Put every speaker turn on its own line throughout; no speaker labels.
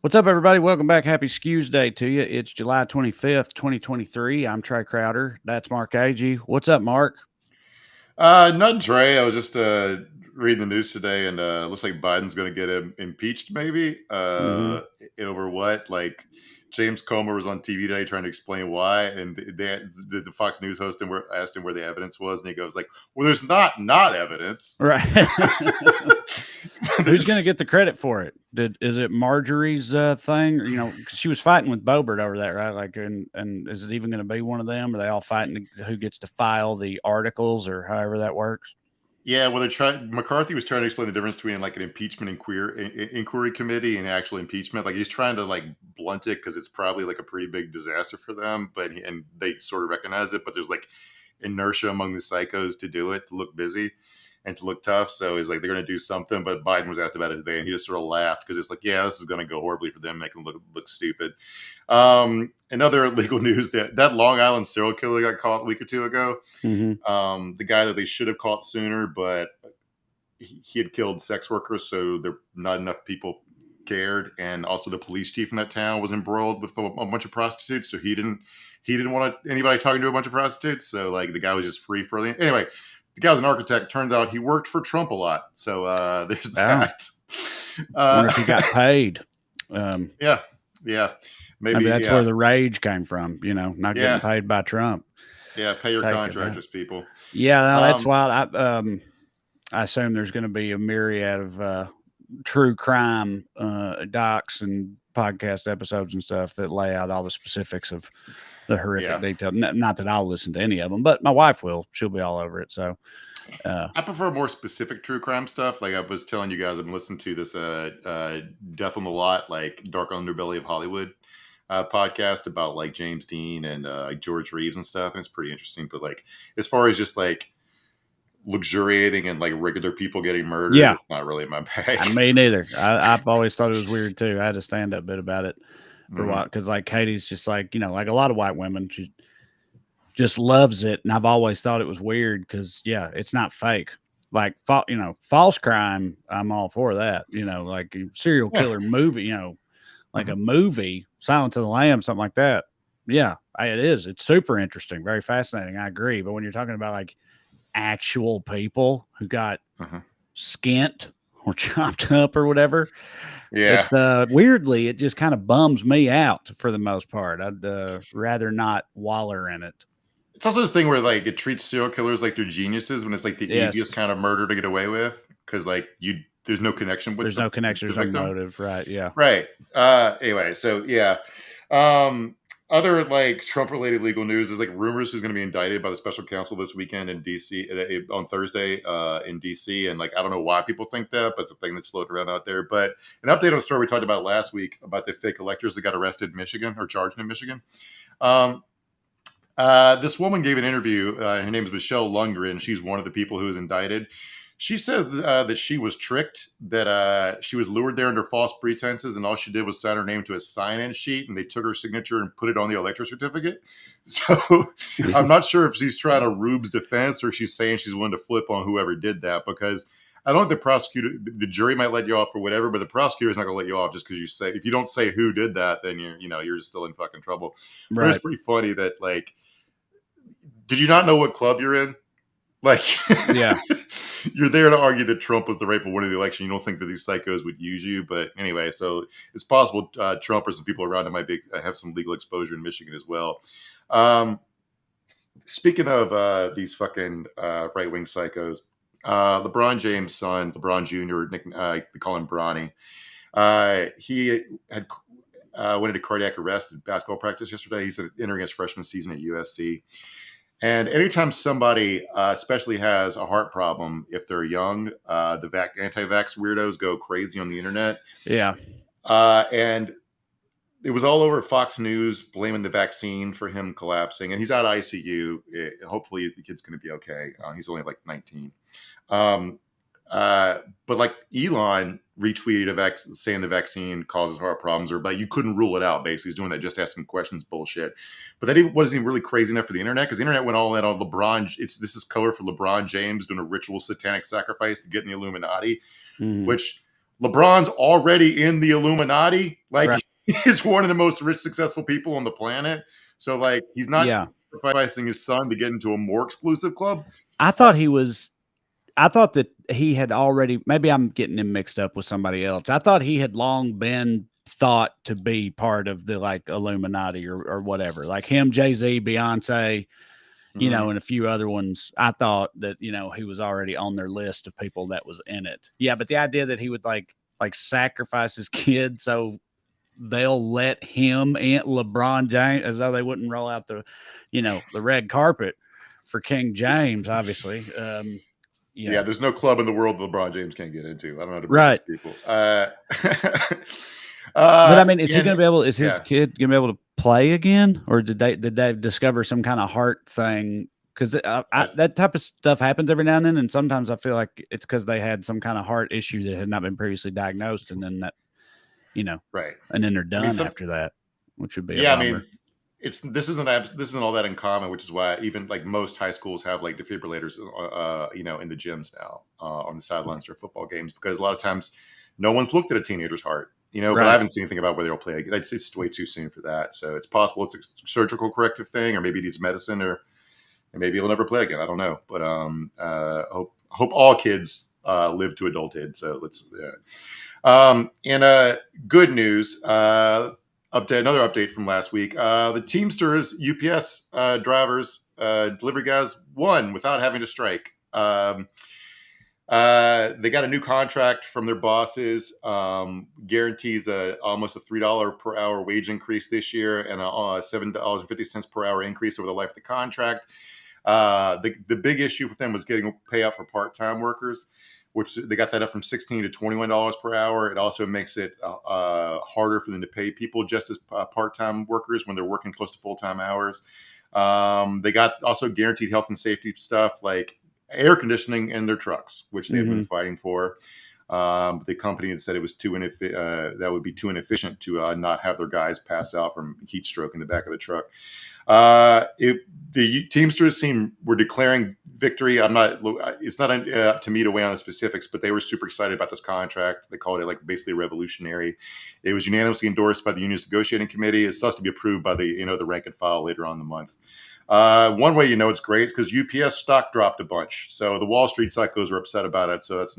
What's up, everybody? Welcome back. Happy Skews Day to you. It's July 25th, 2023. I'm Trey Crowder. That's Mark Agee. What's up, Mark?
Nothing, Trey. I was just reading the news today, and looks like Biden's going to get him impeached, maybe.
Mm-hmm.
Over what? Like James Comer was on TV today trying to explain why, and the Fox News host asked him where the evidence was, and he goes like, "Well, there's not evidence."
Right. Who's going to get the credit for it? Is it Marjorie's thing? Or, 'cause she was fighting with Bobert over that, right? Like, and is it even going to be one of them? Are they all fighting who gets to file the articles, or however that works?
Yeah, well, McCarthy was trying to explain the difference between like an impeachment inquiry committee and actual impeachment. Like he's trying to like blunt it because it's probably like a pretty big disaster for them, and they sort of recognize it. But there's like inertia among the psychos to do it, to look busy and to look tough. So he's like, they're going to do something. But Biden was asked about it today, and he just sort of laughed because it's like, yeah, this is going to go horribly for them, make them look stupid. Another legal news that Long Island serial killer got caught a week or two ago.
Mm-hmm.
The guy that they should have caught sooner, but he had killed sex workers, so there not enough people cared, and also the police chief in that town was embroiled with a bunch of prostitutes, so he didn't want anybody talking to a bunch of prostitutes. So like the guy was just free for the anyway. The guy was an architect. Turns out he worked for Trump a lot. So there's that.
Wonder if he got paid.
Yeah. Maybe
that's where the rage came from. Not getting paid by Trump.
Yeah, pay your contractors, people.
Yeah, no, that's wild. I assume there's going to be a myriad of true crime docs and podcast episodes and stuff that lay out all the specifics of the horrific detail. Not that I'll listen to any of them, but my wife will. She'll be all over it. So
I prefer more specific true crime stuff. Like I was telling you guys, I've been listening to this Death on the Lot, like Dark Underbelly of Hollywood podcast about like James Dean and George Reeves and stuff. And it's pretty interesting. But like as far as just like luxuriating and like regular people getting murdered, it's not really my bag.
Me neither. I've always thought it was weird too. I had a stand-up bit about it for a while because like Katie's just like, like a lot of white women, she just loves it, and I've always thought it was weird because it's not fake. Like false crime, I'm all for that. Like a serial killer movie, like a movie, Silence of the Lambs, something like that. Yeah, it is. It's super interesting, very fascinating. I agree. But when you're talking about like actual people who got skint or chopped up or whatever, weirdly, it just kind of bums me out for the most part. I'd rather not waller in it.
It's also this thing where like it treats serial killers like they're geniuses when it's like the easiest kind of murder to get away with because like there's no connection with
there's no connection, there's no motive, right? Yeah,
right. Anyway, so yeah. Other like Trump related legal news is like rumors he's going to be indicted by the special counsel this weekend in DC on Thursday in DC, and like I don't know why people think that, but it's a thing that's floating around out there. But an update on a story we talked about last week about the fake electors that got arrested in Michigan or charged in Michigan. This woman gave an interview. Her name is Michelle Lundgren. She's one of the people who was indicted. She says that she was tricked, that she was lured there under false pretenses, and all she did was sign her name to a sign-in sheet, and they took her signature and put it on the elector certificate. So I'm not sure if she's trying to rube's defense or she's saying she's willing to flip on whoever did that, because I don't think the jury might let you off for whatever, but the prosecutor's not going to let you off just because if you don't say who did that, then you're just still in fucking trouble. Right. But it's pretty funny that like, did you not know what club you're in? Like,
yeah,
you're there to argue that Trump was the rightful winner of the election. You don't think that these psychos would use you, but anyway, so it's possible Trump or some people around him might have some legal exposure in Michigan as well. Speaking of these fucking right-wing psychos, LeBron James' son, LeBron Jr., they call him Bronny. He had went into cardiac arrest at basketball practice yesterday. He's entering his freshman season at USC. And anytime somebody especially has a heart problem, if they're young, the anti-vax weirdos go crazy on the internet.
Yeah.
And it was all over Fox News blaming the vaccine for him collapsing. And he's out of ICU. Hopefully the kid's going to be okay. He's only like 19. But like Elon retweeted saying the vaccine causes heart problems, or but you couldn't rule it out. Basically, he's doing that just asking questions bullshit. But that wasn't even really crazy enough for the internet, because the internet went all in on LeBron. This is color for LeBron James doing a ritual satanic sacrifice to get in the Illuminati, which LeBron's already in the Illuminati. Like,
Right.
he's one of the most rich, successful people on the planet. So, like, he's not
Yeah.
sacrificing his son to get into a more exclusive club.
I thought he was. I thought that he had already. Maybe I'm getting him mixed up with somebody else. I thought he had long been thought to be part of the like Illuminati or whatever. Like him, Jay-Z, Beyonce,
Mhm.
and a few other ones. I thought that, he was already on their list of people that was in it. Yeah, but the idea that he would like sacrifice his kid so they'll let him and LeBron James, as though they wouldn't roll out the red carpet for King James, obviously.
Yeah, there's no club in the world that LeBron James can't get into. I don't know how to bring those
Right.
people.
But I mean, is he going
and
to be able? Is his
yeah,
kid going to be able to play again, or did they discover some kind of heart thing? Because that type of stuff happens every now and then, and sometimes I feel like it's because they had some kind of heart issue that had not been previously diagnosed, and then
right.
and then they're
I mean,
done after that, which would be a
yeah, I
bummer.
mean, this isn't all that uncommon, which is why even like most high schools have like defibrillators, in the gyms now, on the sidelines for football games, because a lot of times no one's looked at a teenager's heart, but I
Right.
haven't seen anything about whether they'll play. It's way too soon for that. So it's possible it's a surgical corrective thing, or maybe it needs medicine, or maybe he'll never play again. I don't know, but hope all kids live to adulthood. So let's. And good news. Another update from last week. The Teamsters, UPS drivers, delivery guys won without having to strike. They got a new contract from their bosses, guarantees almost a $3 per hour wage increase this year, and a $7.50 per hour increase over the life of the contract. The big issue with them was getting payout for part-time workers, which they got that up from $16 to $21 per hour. It also makes it harder for them to pay people just as part-time workers when they're working close to full-time hours. They got also guaranteed health and safety stuff like air conditioning in their trucks, which they've been fighting for. The company had said it was that would be too inefficient to not have their guys pass out from heat stroke in the back of the truck. The Teamsters were declaring victory. It's not up to me to weigh on the specifics, but they were super excited about this contract. They called it like basically revolutionary. It was unanimously endorsed by the union's negotiating committee. It still has to be approved by the rank and file later on in the month. One way it's great is because UPS stock dropped a bunch, so the Wall Street psychos were upset about it. So that's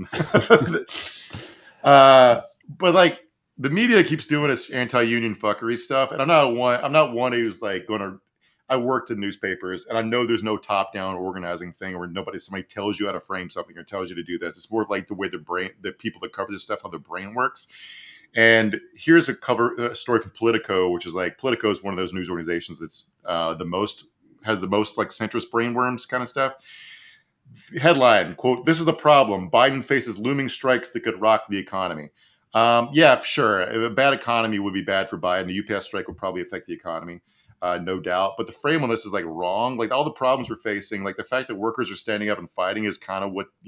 but like the media keeps doing this anti-union fuckery stuff, and I'm not one who's like going to. I worked in newspapers, and I know there's no top-down organizing thing where somebody tells you how to frame something or tells you to do this. It's more of like the way the people that cover this stuff, how their brain works. And here's a story from Politico, which is like Politico is one of those news organizations that's has the most like centrist brainworms kind of stuff. Headline, quote, "This is a problem. Biden faces looming strikes that could rock the economy." Yeah, sure. A bad economy would be bad for Biden. The UPS strike would probably affect the economy. No doubt. But the frame on this is like wrong. Like all the problems we're facing, like the fact that workers are standing up and fighting is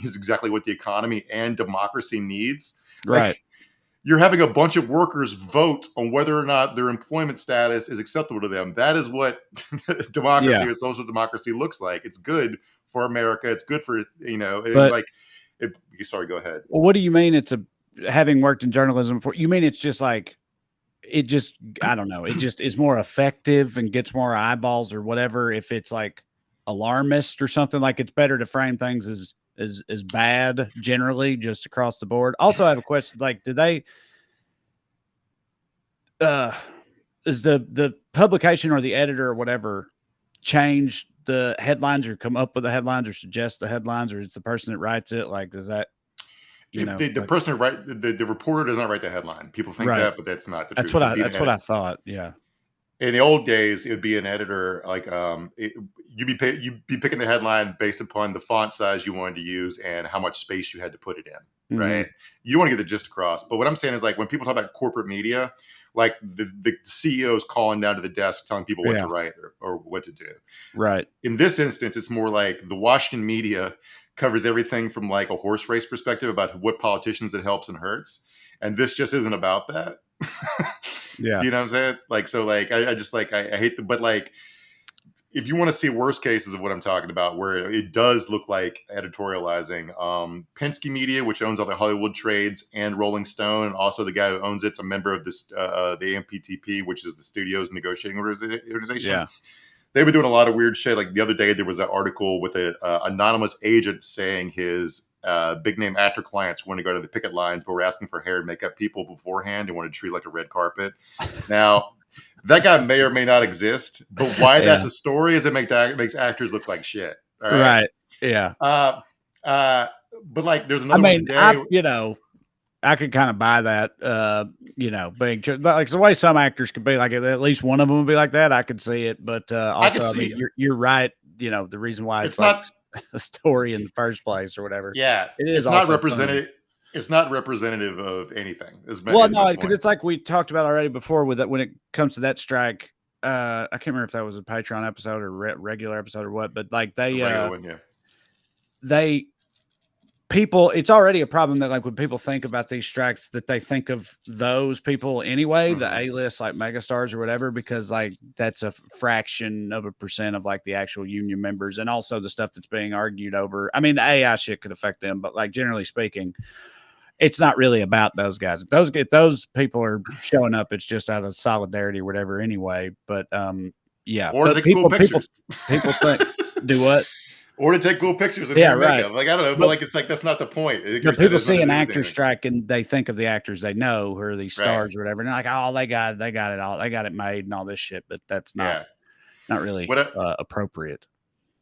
exactly what the economy and democracy needs.
Right.
Like you're having a bunch of workers vote on whether or not their employment status is acceptable to them. That is what democracy or social democracy looks like. It's good for America. It's good for, sorry, go ahead.
Well, what do you mean having worked in journalism before, you mean it's just like, I don't know. It just is more effective and gets more eyeballs or whatever. If it's like alarmist or something, like it's better to frame things as bad generally just across the board. Also, I have a question. Like, is the publication or the editor or whatever change the headlines or come up with the headlines or suggest the headlines, or it's the person that writes it? Like, does that,
the person who the reporter does not write the headline. People think that, but that's not the truth.
That's what I thought. Yeah.
In the old days, it would be an editor. Like you'd be picking the headline based upon the font size you wanted to use and how much space you had to put it in. Right. You want to get the gist across. But what I'm saying is, like, when people talk about corporate media, like the CEOs calling down to the desk telling people what to write or what to do.
Right.
In this instance, it's more like the Washington media covers everything from like a horse race perspective about what politicians it helps and hurts. And this just isn't about that.
Yeah.
Do you know what I'm saying? Like, so like, I just like, I hate but like, if you want to see worst cases of what I'm talking about, where it does look like editorializing, Penske Media, which owns all the Hollywood trades, and Rolling Stone, and also the guy who owns it's a member of this the AMPTP, which is the studio's negotiating organization.
Yeah.
They've been doing a lot of weird shit. Like the other day, there was an article with an anonymous agent saying his big name actor clients want to go to the picket lines, but were asking for hair and makeup people beforehand and wanted to treat like a red carpet. Now, that guy may or may not exist, but why that's a story is it makes actors look like shit. All right.
Right. Yeah.
But like, there's another one today.
I could kind of buy that, being like the way some actors could be like, at least one of them would be like that. I could see it, but also, I mean, you're right. The reason why it's like not a story in the first place or whatever.
Yeah,
it is.
It's not representative. Funny. It's not representative of anything.
No, because it's like we talked about already before with that when it comes to that strike. I can't remember if that was a Patreon episode or regular episode or what, but like people, it's already a problem that like when people think about these strikes that they think of those people anyway, the A-list like megastars or whatever, because like that's a fraction of a percent of like the actual union members and also the stuff that's being argued over. I mean, the AI shit could affect them, but like generally speaking, it's not really about those guys. If those people are showing up, it's just out of solidarity or whatever anyway. But yeah,
or
but
people think
do what?
Or to take cool pictures of makeup. Like, I don't know, but like, it's like, that's not the point.
People see an actor strike and they think of the actors they know who are these stars or whatever. And they're like, oh, they got it all. They got it made and all this shit. But that's not really appropriate.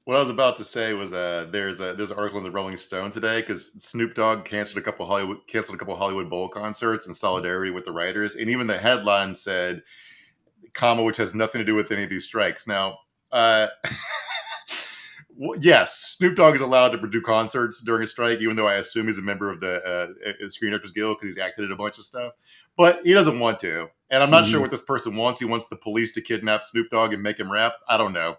What I was about to say was there's an article in the Rolling Stone today because Snoop Dogg canceled a couple Hollywood Bowl concerts in solidarity with the writers. And even the headline said, which has nothing to do with any of these strikes. Now, yes, Snoop Dogg is allowed to do concerts during a strike, even though I assume he's a member of the Screen Actors Guild because he's acted in a bunch of stuff. But he doesn't want to. And I'm not sure what this person wants. He wants the police to kidnap Snoop Dogg and make him rap. I don't know.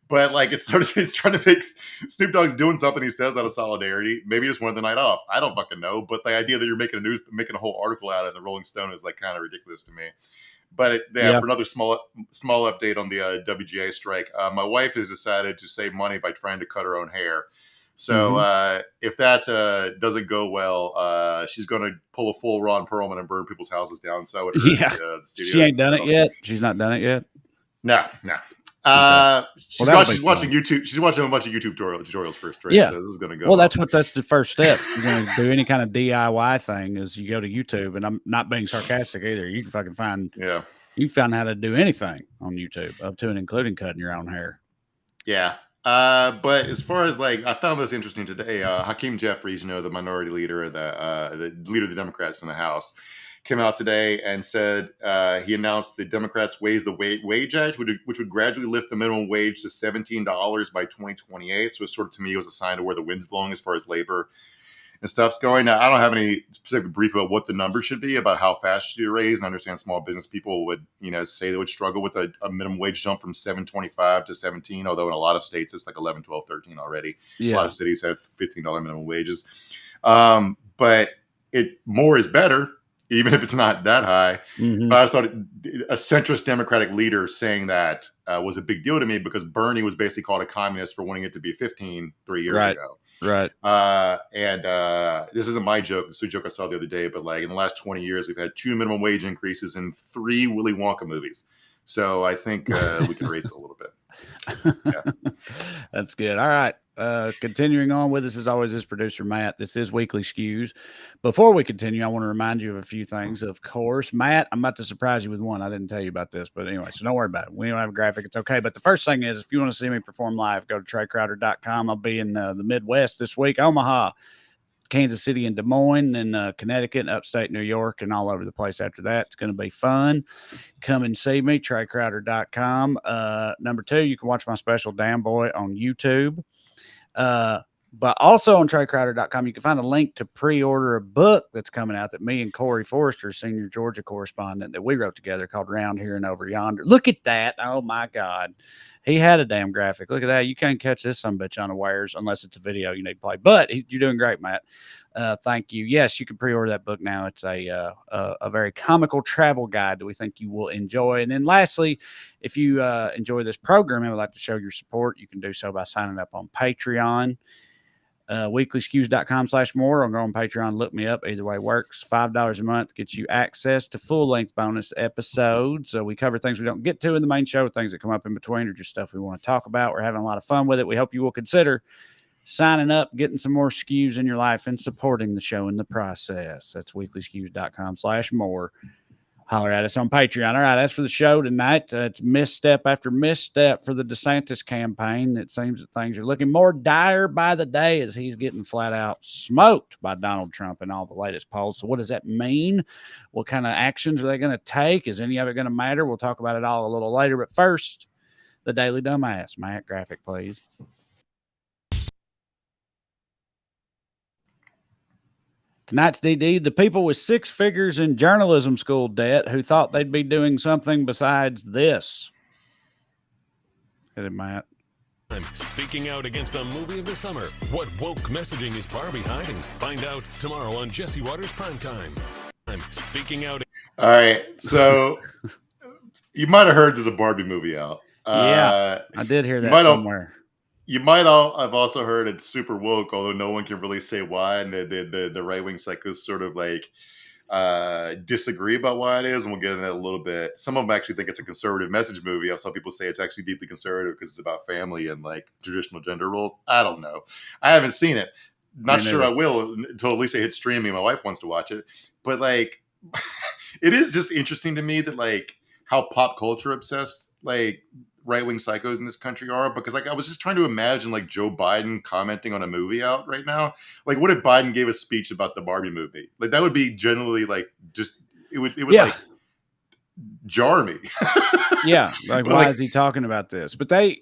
But like, it's trying to make Snoop Dogg's doing something he says out of solidarity. Maybe he just wanted the night off. I don't fucking know. But the idea that you're making a whole article out of the Rolling Stone is like kind of ridiculous to me. But for another small update on the WGA strike, my wife has decided to save money by trying to cut her own hair. So if that doesn't go well, she's going to pull a full Ron Perlman and burn people's houses down. So the
she ain't done it yet. She's not done it yet.
No. She's watching YouTube. She's watching a bunch of YouTube tutorials first. Right?
Yeah.
So this is going to go.
Well, that's the first step. You're going to do any kind of DIY thing is you go to YouTube, and I'm not being sarcastic either. You can fucking find you found how to do anything on YouTube, up to and including cutting your own hair.
Yeah. But as far as like, I found this interesting today. Hakeem Jeffries, the minority leader, the leader of the Democrats in the House, came out today and said he announced the Democrats raised the wage act, which would gradually lift the minimum wage to $17 by 2028. So it sort of, to me, was a sign of where the wind's blowing as far as labor and stuff's going. Now, I don't have any specific brief about what the number should be, about how fast should be raised. And I understand small business people would, say they would struggle with a minimum wage jump from $7.25 to $17, although in a lot of states it's like 11, 12, 13 already. Yeah. A lot of cities have $15 minimum wages. But more is better, even if it's not that high. But I thought a centrist Democratic leader saying that was a big deal to me because Bernie was basically called a communist for wanting it to be 15 3 years ago.
Right.
And this isn't my joke. It's a joke I saw the other day, but like in the last 20 years, we've had 2 minimum wage increases in 3 Willy Wonka movies. So I think we can raise it a little bit. Yeah.
That's good. All right. Continuing on with us as always is producer Matt. This is Weekly Skews. Before we continue, I want to remind you of a few things. Of course, Matt, I'm about to surprise you with one. I didn't tell you about this, but anyway, so don't worry about it. We don't have a graphic. It's okay. But the first thing is, if you want to see me perform live, go to TreyCrowder.com. I'll be in the Midwest this week, Omaha, Kansas City, and Des Moines, and Connecticut, and upstate New York, and all over the place after that. It's going to be fun. Come and see me, TreyCrowder.com. Number 2, you can watch my special Damn Boy on YouTube. But also on TreyCrowder.com, you can find a link to pre-order a book that's coming out that me and Corey Forrester, senior Georgia correspondent, that we wrote together called Round Here and Over Yonder. Look at that. Oh, my God. He had a damn graphic. Look at that. You can't catch this bitch unawares unless it's a video you need to play. But you're doing great, Matt. Thank you. Yes, you can pre-order that book now. It's a very comical travel guide that we think you will enjoy. And then lastly, if you enjoy this program and would like to show your support, you can do so by signing up on Patreon. weeklyskews.com/more or go on Patreon, look me up. Either way works. $5 a month gets you access to full-length bonus episodes. So we cover things we don't get to in the main show, things that come up in between, or just stuff we want to talk about. We're having a lot of fun with it. We hope you will consider signing up, getting some more skews in your life, and supporting the show in the process. That's weeklyskews.com/more. Holler at us on Patreon. All right, that's for the show tonight. It's misstep after misstep for the DeSantis campaign. It seems that things are looking more dire by the day as he's getting flat out smoked by Donald Trump in all the latest polls. So what does that mean? What kind of actions are they going to take? Is any of it going to matter? We'll talk about it all a little later. But first, the Daily Dumbass. Matt, graphic, please. Tonight's DD, the people with 6 figures in journalism school debt who thought they'd be doing something besides this. Hit it, Matt.
I'm speaking out against the movie of the summer. What woke messaging is Barbie hiding? Find out tomorrow on Jesse Waters Primetime. I'm speaking out.
All right, so you might have heard there's a Barbie movie out.
Yeah, I did hear that somewhere.
You might all have also heard it's super woke, although no one can really say why, and the right-wing psychos sort of like disagree about why it is, and we'll get into that a little bit. Some of them actually think it's a conservative message movie. I've saw people say it's actually deeply conservative because it's about family and like traditional gender role. I don't know. I haven't seen it. Not sure I will until at least it hits streaming. My wife wants to watch it, but like, it is just interesting to me that like how pop culture obsessed like right-wing psychos in this country are, because like I was just trying to imagine like Joe Biden commenting on a movie out right now. Like, what if Biden gave a speech about the Barbie movie? Like, that would be generally like just it would like jar me.
Yeah, like why is he talking about this? But they,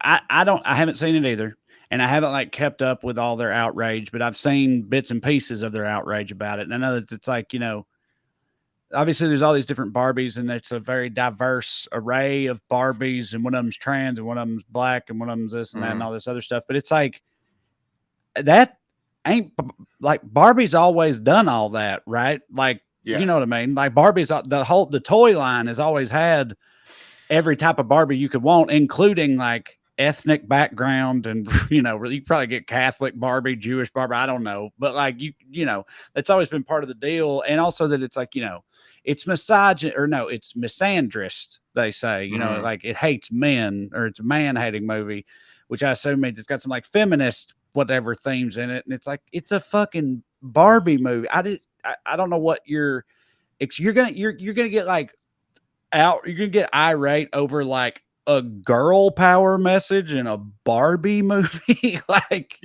I haven't seen it either, and I haven't like kept up with all their outrage, but I've seen bits and pieces of their outrage about it, and I know that it's like, obviously there's all these different Barbies, and it's a very diverse array of Barbies, and one of them's trans and one of them's black and one of them's this and that and all this other stuff. But it's like, that ain't like Barbie's always done all that, right? Like, you know what I mean? Like Barbie's the toy line has always had every type of Barbie you could want, including like ethnic background, and you probably get Catholic Barbie, Jewish Barbie, I don't know, but like that's always been part of the deal. And also that it's like, it's it's misandrist, they say, like it hates men, or it's a man-hating movie, which I assume means it's got some like feminist whatever themes in it. And it's like, it's a fucking Barbie movie. I don't know what you're gonna get like you're gonna get irate over like a girl power message in a Barbie movie. Like,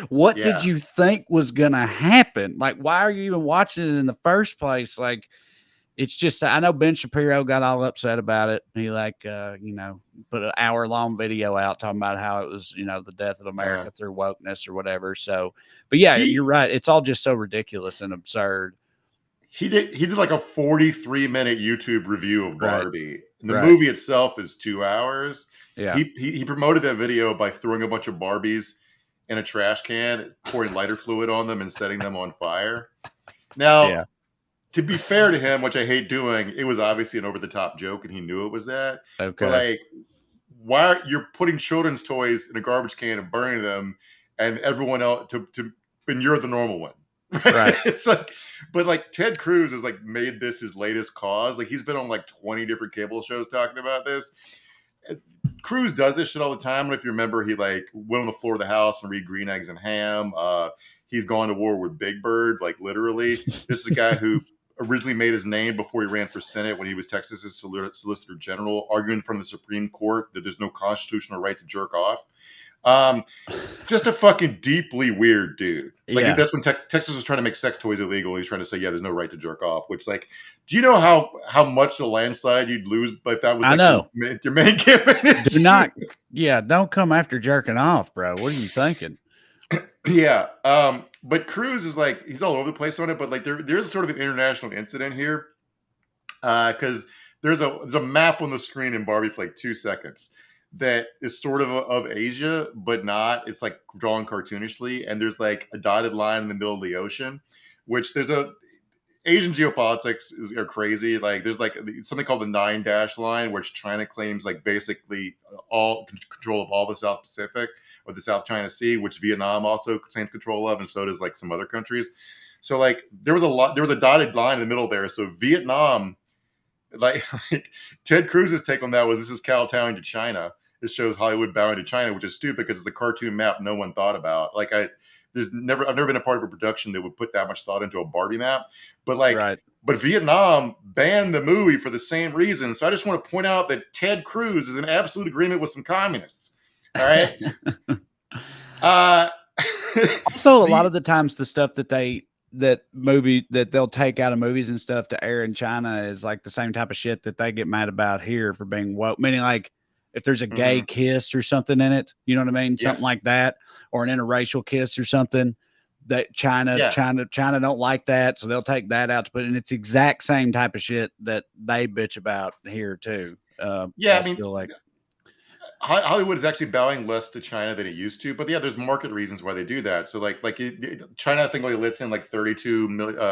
what did you think was gonna happen? Like, why are you even watching it in the first place? Like, it's just, I know Ben Shapiro got all upset about it. He like, put an hour-long video out talking about how it was, the death of America through wokeness or whatever. So, but yeah, you're right. It's all just so ridiculous and absurd.
He did like a 43-minute YouTube review of Barbie. Right. And the movie itself is 2 hours.
Yeah.
He promoted that video by throwing a bunch of Barbies in a trash can, pouring lighter fluid on them and setting them on fire. Now, to be fair to him, which I hate doing, it was obviously an over-the-top joke, and he knew it was that.
Okay.
But like, why you're putting children's toys in a garbage can and burning them, and everyone else and you're the normal one.
Right.
It's like, but like Ted Cruz has like made this his latest cause. Like, he's been on like 20 different cable shows talking about this. Cruz does this shit all the time. And if you remember, he like went on the floor of the House and read Green Eggs and Ham. He's gone to war with Big Bird, like literally. This is a guy who originally made his name before he ran for Senate when he was Texas's Solicitor General, arguing from the Supreme Court that there's no constitutional right to jerk off. Just a fucking deeply weird dude. Like, that's when Texas was trying to make sex toys illegal. He's trying to say, there's no right to jerk off. Which, like, do you know how much the landslide you'd lose if that was like,
I know
your main campaign?
Do not, don't come after jerking off, bro. What are you thinking?
Yeah. But Cruz is like, he's all over the place on it. But like, there's sort of an international incident here, because there's a map on the screen in Barbie for like 2 seconds. that is sort of Asia, but not. It's like drawn cartoonishly, and there's like a dotted line in the middle of the ocean, which there's a Asian geopolitics are crazy. Like there's like something called the 9-dash line, which China claims like basically all control of all the South Pacific or the South China Sea, which Vietnam also claims control of, and so does like some other countries. So like there was a dotted line in the middle there. So Vietnam, like Ted Cruz's take on that was this is kowtowing to China. It shows Hollywood bowing to China, which is stupid because it's a cartoon map no one thought about. Like I've never been a part of a production that would put that much thought into a Barbie map. But like, but Vietnam banned the movie for the same reason. So I just want to point out that Ted Cruz is in absolute agreement with some communists. All right.
Also, a lot of the times the stuff that they'll take out of movies and stuff to air in China is like the same type of shit that they get mad about here for being woke. Meaning like if there's a gay kiss or something in it, you know what I mean? Something like that, or an interracial kiss or something that China don't like that. So they'll take that out to put in. It's the exact same type of shit that they bitch about here too.
I mean, like Hollywood is actually bowing less to China than it used to, but yeah, there's market reasons why they do that. So China, I think only lets in like 32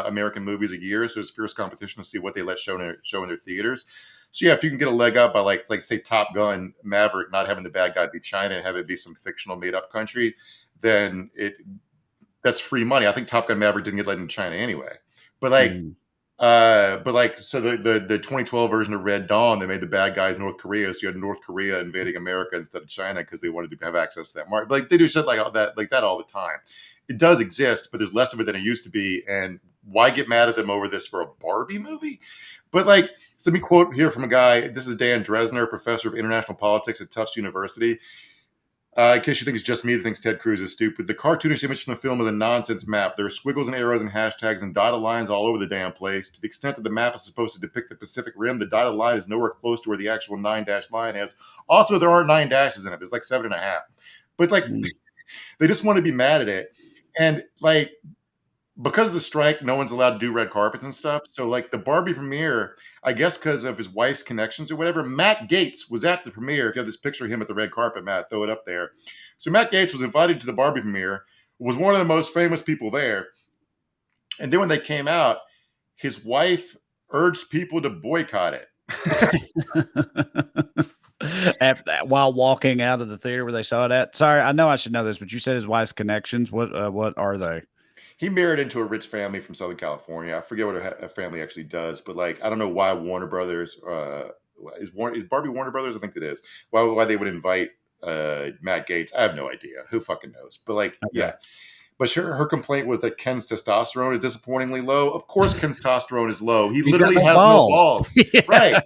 American movies a year. So it's fierce competition to see what they let show in their theaters. So yeah, if you can get a leg up by like say Top Gun Maverick not having the bad guy be China and have it be some fictional made up country, then that's free money. I think Top Gun Maverick didn't get let in China anyway. But so the 2012 version of Red Dawn, they made the bad guys North Korea, so you had North Korea invading America instead of China because they wanted to have access to that market. Like they do shit like that all the time. It does exist, but there's less of it than it used to be. And why get mad at them over this for a Barbie movie? But like, so let me quote here from a guy. This is Dan Dresner, professor of international politics at Tufts University. In case you think it's just me that thinks Ted Cruz is stupid, the cartoonish image from the film is a nonsense map. There are squiggles and arrows and hashtags and dotted lines all over the damn place. To the extent that the map is supposed to depict the Pacific Rim, the dotted line is nowhere close to where the actual 9-dash line is. Also, there aren't 9 dashes in it. There's like 7.5. But like, they just want to be mad at it. And like, because of the strike, no one's allowed to do red carpets and stuff. So like the Barbie premiere, I guess because of his wife's connections or whatever, Matt Gaetz was at the premiere. If you have this picture of him at the red carpet, Matt, throw it up there. So Matt Gaetz was invited to the Barbie premiere, was one of the most famous people there. And then when they came out, his wife urged people to boycott it.
After that, while walking out of the theater where they saw it at. Sorry, I know I should know this, but you said his wife's connections. What are they?
He married into a rich family from Southern California. I forget what a family actually does, but like I don't know why Warner Brothers is Barbie Warner Brothers. I think it is. Why they would invite Matt Gaetz? I have no idea. Who fucking knows? But like, yeah. But her complaint was that Ken's testosterone is disappointingly low. Of course, Ken's testosterone is low. He literally has no balls. Right.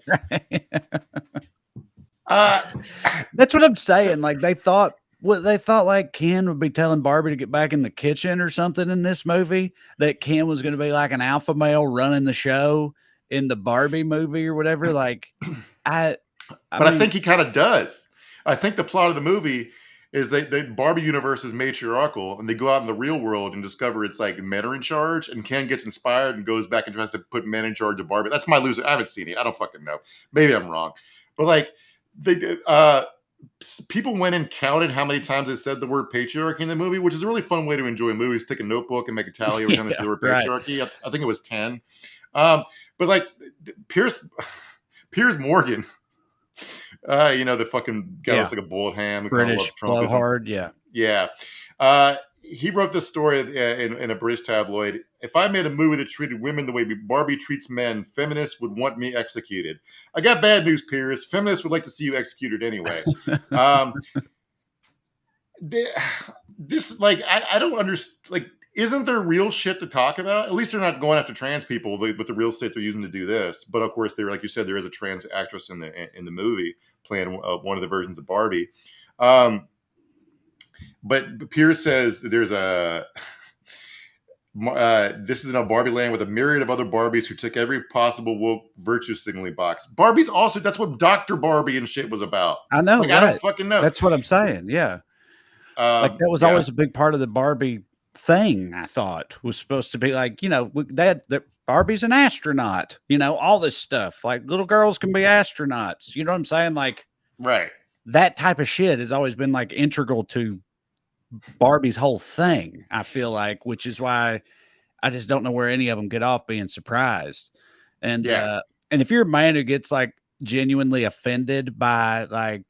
That's what I'm saying. Like they thought like Ken would be telling Barbie to get back in the kitchen or something in this movie, that Ken was going to be like an alpha male running the show in the Barbie movie or whatever. Like I
think he kind of does. I think the plot of the movie is that the Barbie universe is matriarchal and they go out in the real world and discover it's like men are in charge, and Ken gets inspired and goes back and tries to put men in charge of Barbie. That's my loser. I haven't seen it. I don't fucking know. Maybe I'm wrong. But like people went and counted how many times they said the word patriarchy in the movie, which is a really fun way to enjoy movies. Take a notebook and make a tally every time they say the word patriarchy. Right. I think it was 10. But like Piers Morgan, the fucking guy looks like a bullet ham.
British blowhard.
Yeah. He wrote this story in a British tabloid. If I made a movie that treated women the way Barbie treats men, feminists would want me executed. I got bad news, Piers. Feminists would like to see you executed anyway. I don't understand. Like, isn't there real shit to talk about? At least they're not going after trans people with the real estate they're using to do this. But of course, like you said, there is a trans actress in the movie playing one of the versions of Barbie. But Pierce says that there's this is in a Barbie land with a myriad of other Barbies who tick every possible woke virtue signaling box. Barbie's also, that's what Dr. Barbie and shit was about.
I know.
Like, right. I don't fucking know.
That's what I'm saying. Yeah. Like that was always a big part of the Barbie thing. I thought was supposed to be like, that Barbie's an astronaut, all this stuff. Like little girls can be astronauts. You know what I'm saying? Like,
right.
that type of shit has always been like integral to Barbie's whole thing, I feel like, which is why I just don't know where any of them get off being surprised. And if you're a man who gets like genuinely offended by like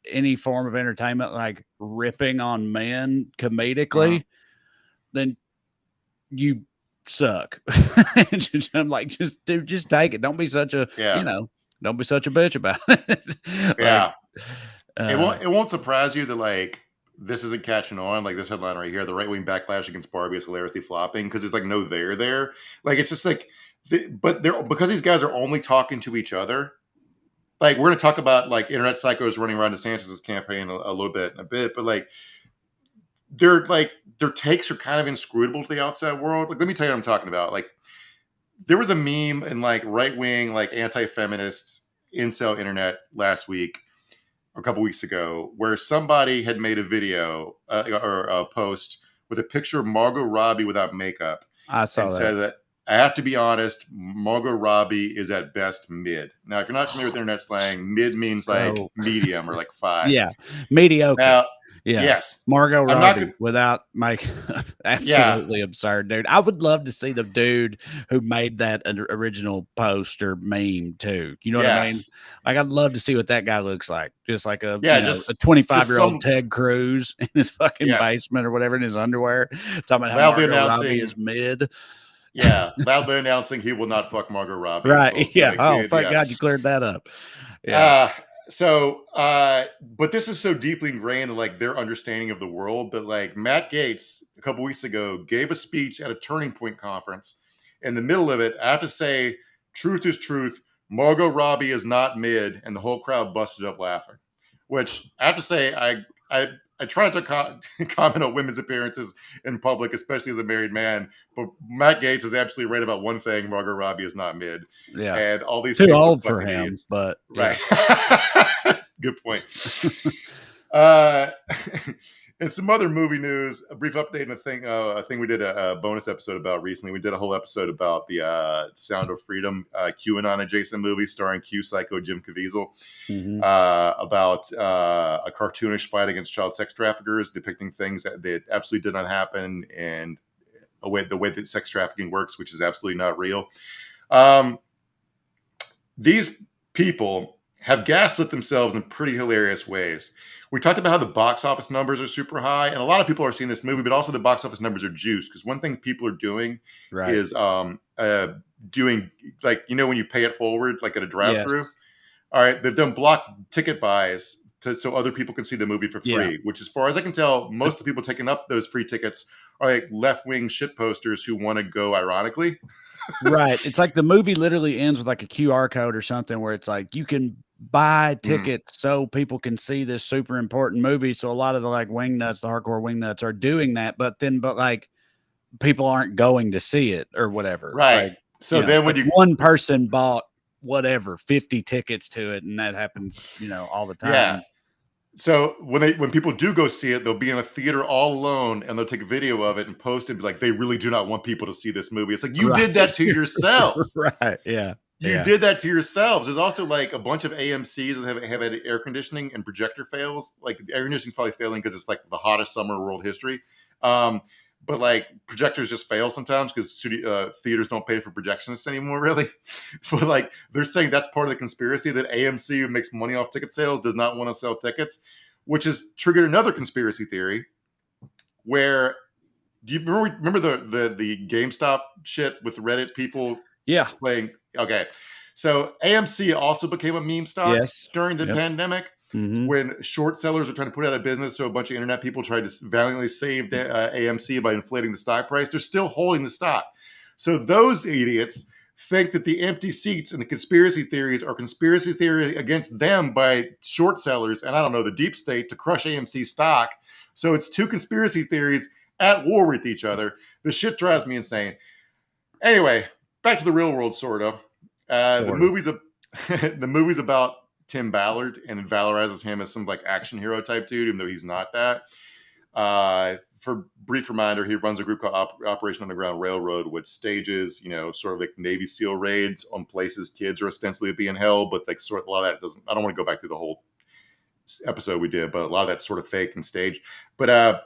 any form of entertainment, like ripping on men comedically, then you suck. I'm like, just take it. Don't be such a, don't be such a bitch about it.
Like, it won't surprise you that like this isn't catching on. Like this headline right here, the right-wing backlash against Barbie is hilariously flopping because there's like no there. Like it's just like, but they're because these guys are only talking to each other. Like we're going to talk about like internet psychos running around DeSantis' campaign a little bit in a bit, but like their takes are kind of inscrutable to the outside world. Like let me tell you what I'm talking about. Like there was a meme in like right-wing like anti-feminist incel internet last week, a couple weeks ago, where somebody had made a video or a post with a picture of Margot Robbie without makeup.
I saw
and
that.
Said that I have to be honest, Margot Robbie is at best mid. Now, if you're not familiar with internet slang, mid means like medium or like 5.
Yeah, mediocre.
Now,
yeah.
Yes.
Margot Robbie without makeup. Absolutely absurd, dude. I would love to see the dude who made that original post or meme too. You know what I mean? Like, I'd love to see what that guy looks like. Just like a 25-year-old Ted Cruz in his fucking basement or whatever in his underwear. Talking about how Margot Robbie is mid.
Yeah, loudly announcing he will not fuck Margot Robbie.
Right. Yeah. Like, thank God you cleared that up. Yeah.
But this is so deeply ingrained in like their understanding of the world that like Matt Gaetz a couple weeks ago gave a speech at a Turning Point conference. In the middle of it, I have to say, truth is truth. Margot Robbie is not mid, and the whole crowd busted up laughing. Which I have to say, I try to comment on women's appearances in public, especially as a married man. But Matt Gaetz is absolutely right about one thing: Margot Robbie is not mid.
Yeah,
and all these
too old for him, idiots. But
right. Good point. And some other movie news, a brief update on a thing we did a bonus episode about recently. We did a whole episode about the Sound of Freedom QAnon adjacent movie starring Q Psycho Jim Caviezel about a cartoonish fight against child sex traffickers, depicting things that absolutely did not happen and the way that sex trafficking works, which is absolutely not real. These people have gaslit themselves in pretty hilarious ways. We talked about how the box office numbers are super high, and a lot of people are seeing this movie, but also the box office numbers are juiced because one thing people are doing is doing like, when you pay it forward, like at a drive-through. Yes. All right, they've done block ticket buys so other people can see the movie for free, which as far as I can tell, most of the people taking up those free tickets are like left-wing shit posters who want to go ironically.
Right. It's like the movie literally ends with like a QR code or something where it's like you can buy tickets so people can see this super important movie. So a lot of the like wingnuts, the hardcore wingnuts are doing that, but like people aren't going to see it or whatever.
Right.
Like,
so then when
one person bought whatever 50 tickets to it, and that happens, all the time.
Yeah. So when people do go see it, they'll be in a theater all alone and they'll take a video of it and post it and be like, they really do not want people to see this movie. It's like, you did that to yourselves.
Right. Yeah.
You did that to yourselves. There's also like a bunch of AMCs that have had air conditioning and projector fails. Like the air conditioning is probably failing because it's like the hottest summer in world history. But like projectors just fail sometimes because theaters don't pay for projectionists anymore, really. But like they're saying that's part of the conspiracy that AMC, who makes money off ticket sales, does not want to sell tickets, which has triggered another conspiracy theory. Where do you remember the GameStop shit with Reddit people?
Yeah,
playing. Okay, so AMC also became a meme stock during the pandemic. When short sellers are trying to put it out of business, so a bunch of internet people tried to valiantly save AMC by inflating the stock price. They're still holding the stock. So those idiots think that the empty seats and the conspiracy theories are conspiracy theory against them by short sellers and, I don't know, the deep state to crush AMC stock. So it's two conspiracy theories at war with each other. The shit drives me insane. Anyway, back to the real world, sort of. The movie's about Tim Ballard, and it valorizes him as some like action hero type dude, even though he's not that. For brief reminder, he runs a group called Operation Underground Railroad, which stages, sort of like Navy SEAL raids on places kids are ostensibly being held, but like sort of a lot of that doesn't. I don't want to go back through the whole episode we did, but a lot of that's sort of fake and staged. But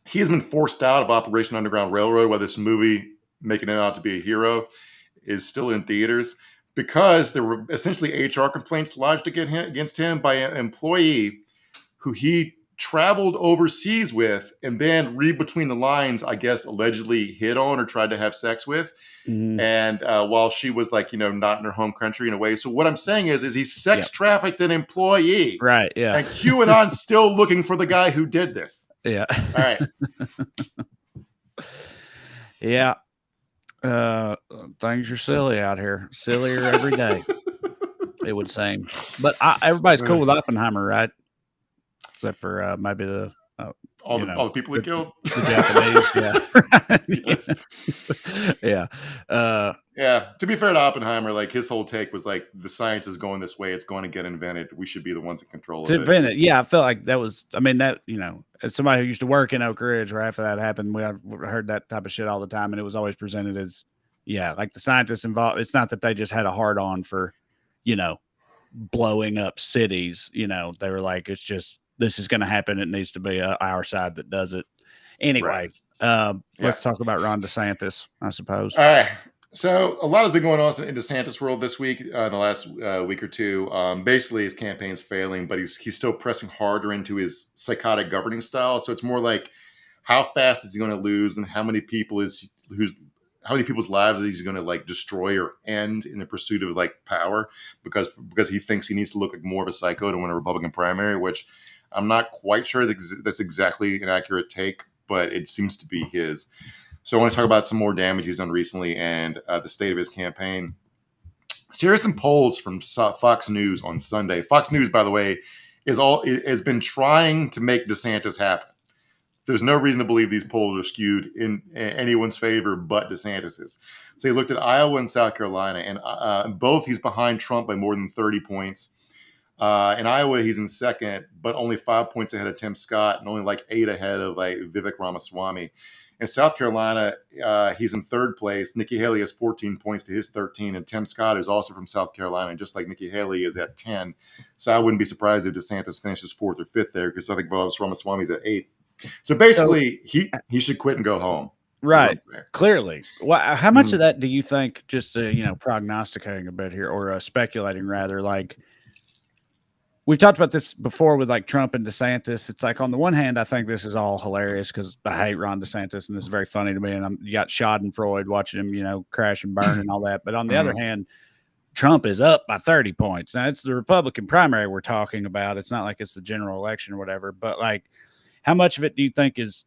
he has been forced out of Operation Underground Railroad, whether this movie making him out to be a hero is still in theaters, because there were essentially HR complaints lodged against him by an employee who he traveled overseas with and then read between the lines, I guess, allegedly hit on or tried to have sex with.
Mhm.
And while she was like, not in her home country in a way. So what I'm saying is he sex trafficked an employee.
Right. Yeah.
And QAnon's still looking for the guy who did this.
Yeah.
All right.
Yeah. Things are silly out here. Sillier every day, it would seem. But everybody's cool with Oppenheimer, right? Except for maybe the
all the people he killed.
The Japanese, yeah.
Yes.
Yeah.
Yeah. To be fair to Oppenheimer, like his whole take was like, the science is going this way. It's going to get invented. We should be the ones in control of it.
Invent it. Yeah, I felt like that was. I mean, that as somebody who used to work in Oak Ridge, right after that happened, we heard that type of shit all the time, and it was always presented as, like the scientists involved. It's not that they just had a hard on for, blowing up cities. They were like, it's just, this is going to happen. It needs to be our side that does it. Anyway, let's talk about Ron DeSantis, I suppose.
All right. So a lot has been going on in DeSantis world this week, in the last week or two. Basically, his campaign's failing, but he's still pressing harder into his psychotic governing style. So it's more like, how fast is he going to lose, and how many people's lives is he going to like destroy or end in the pursuit of like power, because he thinks he needs to look like more of a psycho to win a Republican primary, which I'm not quite sure that's exactly an accurate take, but it seems to be his. So I want to talk about some more damage he's done recently and the state of his campaign. So here's some polls from Fox News on Sunday. Fox News, by the way, has been trying to make DeSantis happen. There's no reason to believe these polls are skewed in anyone's favor but DeSantis's. So he looked at Iowa and South Carolina, and both he's behind Trump by more than 30 points. In Iowa, he's in second, but only 5 points ahead of Tim Scott and only like 8 ahead of like Vivek Ramaswamy. In South Carolina, he's in third place. Nikki Haley has 14 points to his 13, and Tim Scott is also from South Carolina, just like Nikki Haley is at 10. So I wouldn't be surprised if DeSantis finishes fourth or fifth there, because I think Ramaswamy's at 8. So basically, he should quit and go home.
Right. Clearly. Well, how much of that do you think, just prognosticating a bit here, or speculating rather, like, we've talked about this before with like Trump and DeSantis. It's like, on the one hand, I think this is all hilarious because I hate Ron DeSantis and this is very funny to me. And you got Schadenfreude watching him, crash and burn and all that. But on the other hand, Trump is up by 30 points. Now, it's the Republican primary we're talking about. It's not like it's the general election or whatever. But like, how much of it do you think is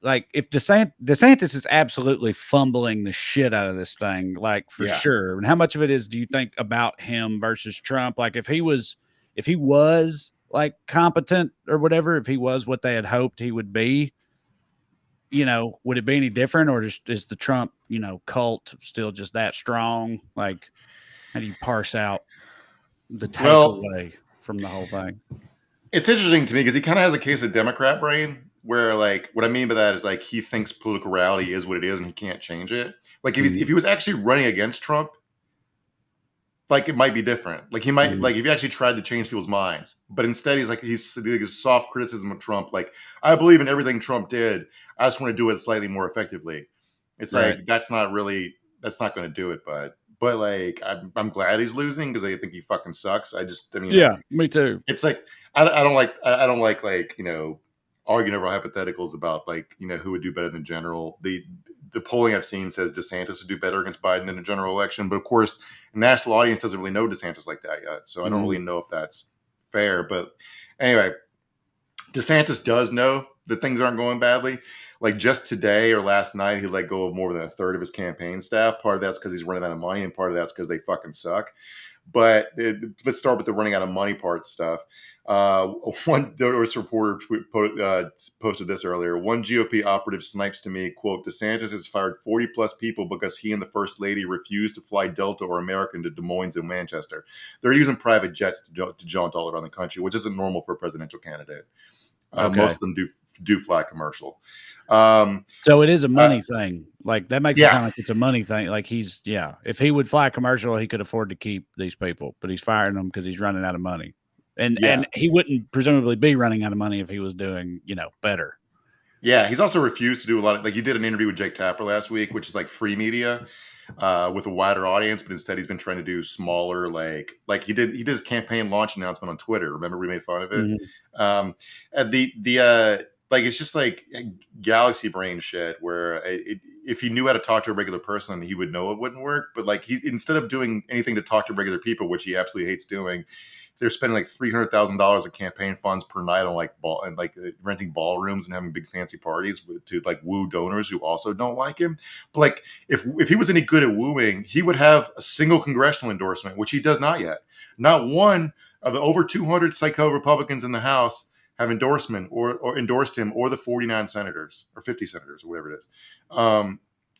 like, if DeSantis is absolutely fumbling the shit out of this thing, like for sure. And how much of it is, do you think, about him versus Trump? Like if he was like competent or whatever, if he was what they had hoped he would be, would it be any different, or is the Trump, cult still just that strong? Like, how do you parse out the takeaway from the whole thing?
It's interesting to me because he kind of has a case of Democrat brain, where like, what I mean by that is like, he thinks political reality is what it is and he can't change it. Like if he was actually running against Trump, like it might be different. Like he might, like if he actually tried to change people's minds, but instead he's like soft criticism of Trump. Like, I believe in everything Trump did. I just want to do it slightly more effectively. It's like, that's not going to do it, but like, I'm glad he's losing because I think he fucking sucks. Me too. It's like, I don't like arguing over hypotheticals about like, who would do better than general. The polling I've seen says DeSantis would do better against Biden in a general election. But of course, the national audience doesn't really know DeSantis like that yet. So I don't really know if that's fair. But anyway, DeSantis does know that things aren't going badly. Like just today or last night, he let go of more than a third of his campaign staff. Part of that's because he's running out of money, and part of that's because they fucking suck. But let's start with the running out of money part stuff. One reporter posted this earlier. One GOP operative snipes to me, quote, DeSantis has fired 40 plus people because he and the first lady refused to fly Delta or American to Des Moines and Manchester. They're using private jets to jaunt all around the country, which isn't normal for a presidential candidate. Most of them do fly commercial.
So it is a money thing. Like that makes it sound like it's a money thing. Like if he would fly commercial, he could afford to keep these people, but he's firing them because he's running out of money. And he wouldn't presumably be running out of money if he was doing, better.
Yeah, he's also refused to do a lot of, like, he did an interview with Jake Tapper last week, which is like free media with a wider audience, but instead he's been trying to do smaller, like he did his campaign launch announcement on Twitter. Remember we made fun of it? Mm-hmm. Like, it's just like galaxy brain shit where if he knew how to talk to a regular person, he would know it wouldn't work. But like, he, instead of doing anything to talk to regular people, which he absolutely hates doing, they're spending like $300,000 of campaign funds per night on renting ballrooms and having big fancy parties to like woo donors who also don't like him. But like, if he was any good at wooing, he would have a single congressional endorsement, which he does not yet. Not one of the over 200 psycho Republicans in the House have endorsed him or the 49 senators or 50 senators or whatever it is.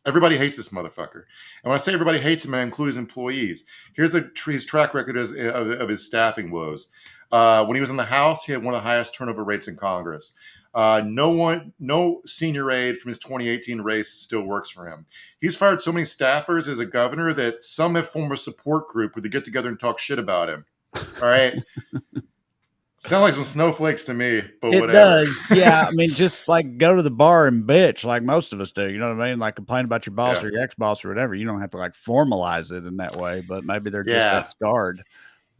Everybody hates this motherfucker. And when I say everybody hates him, I include his employees. Here's his track record of his staffing woes. When he was in the House, he had one of the highest turnover rates in Congress. No senior aide from his 2018 race still works for him. He's fired so many staffers as a governor that some have formed a support group where they get together and talk shit about him. All right. Sound like some snowflakes to me, but
it
whatever.
Does. Yeah. I mean, just like go to the bar and bitch like most of us do. You know what I mean? Like complain about your boss or your ex-boss or whatever. You don't have to like formalize it in that way, but maybe they're just that scarred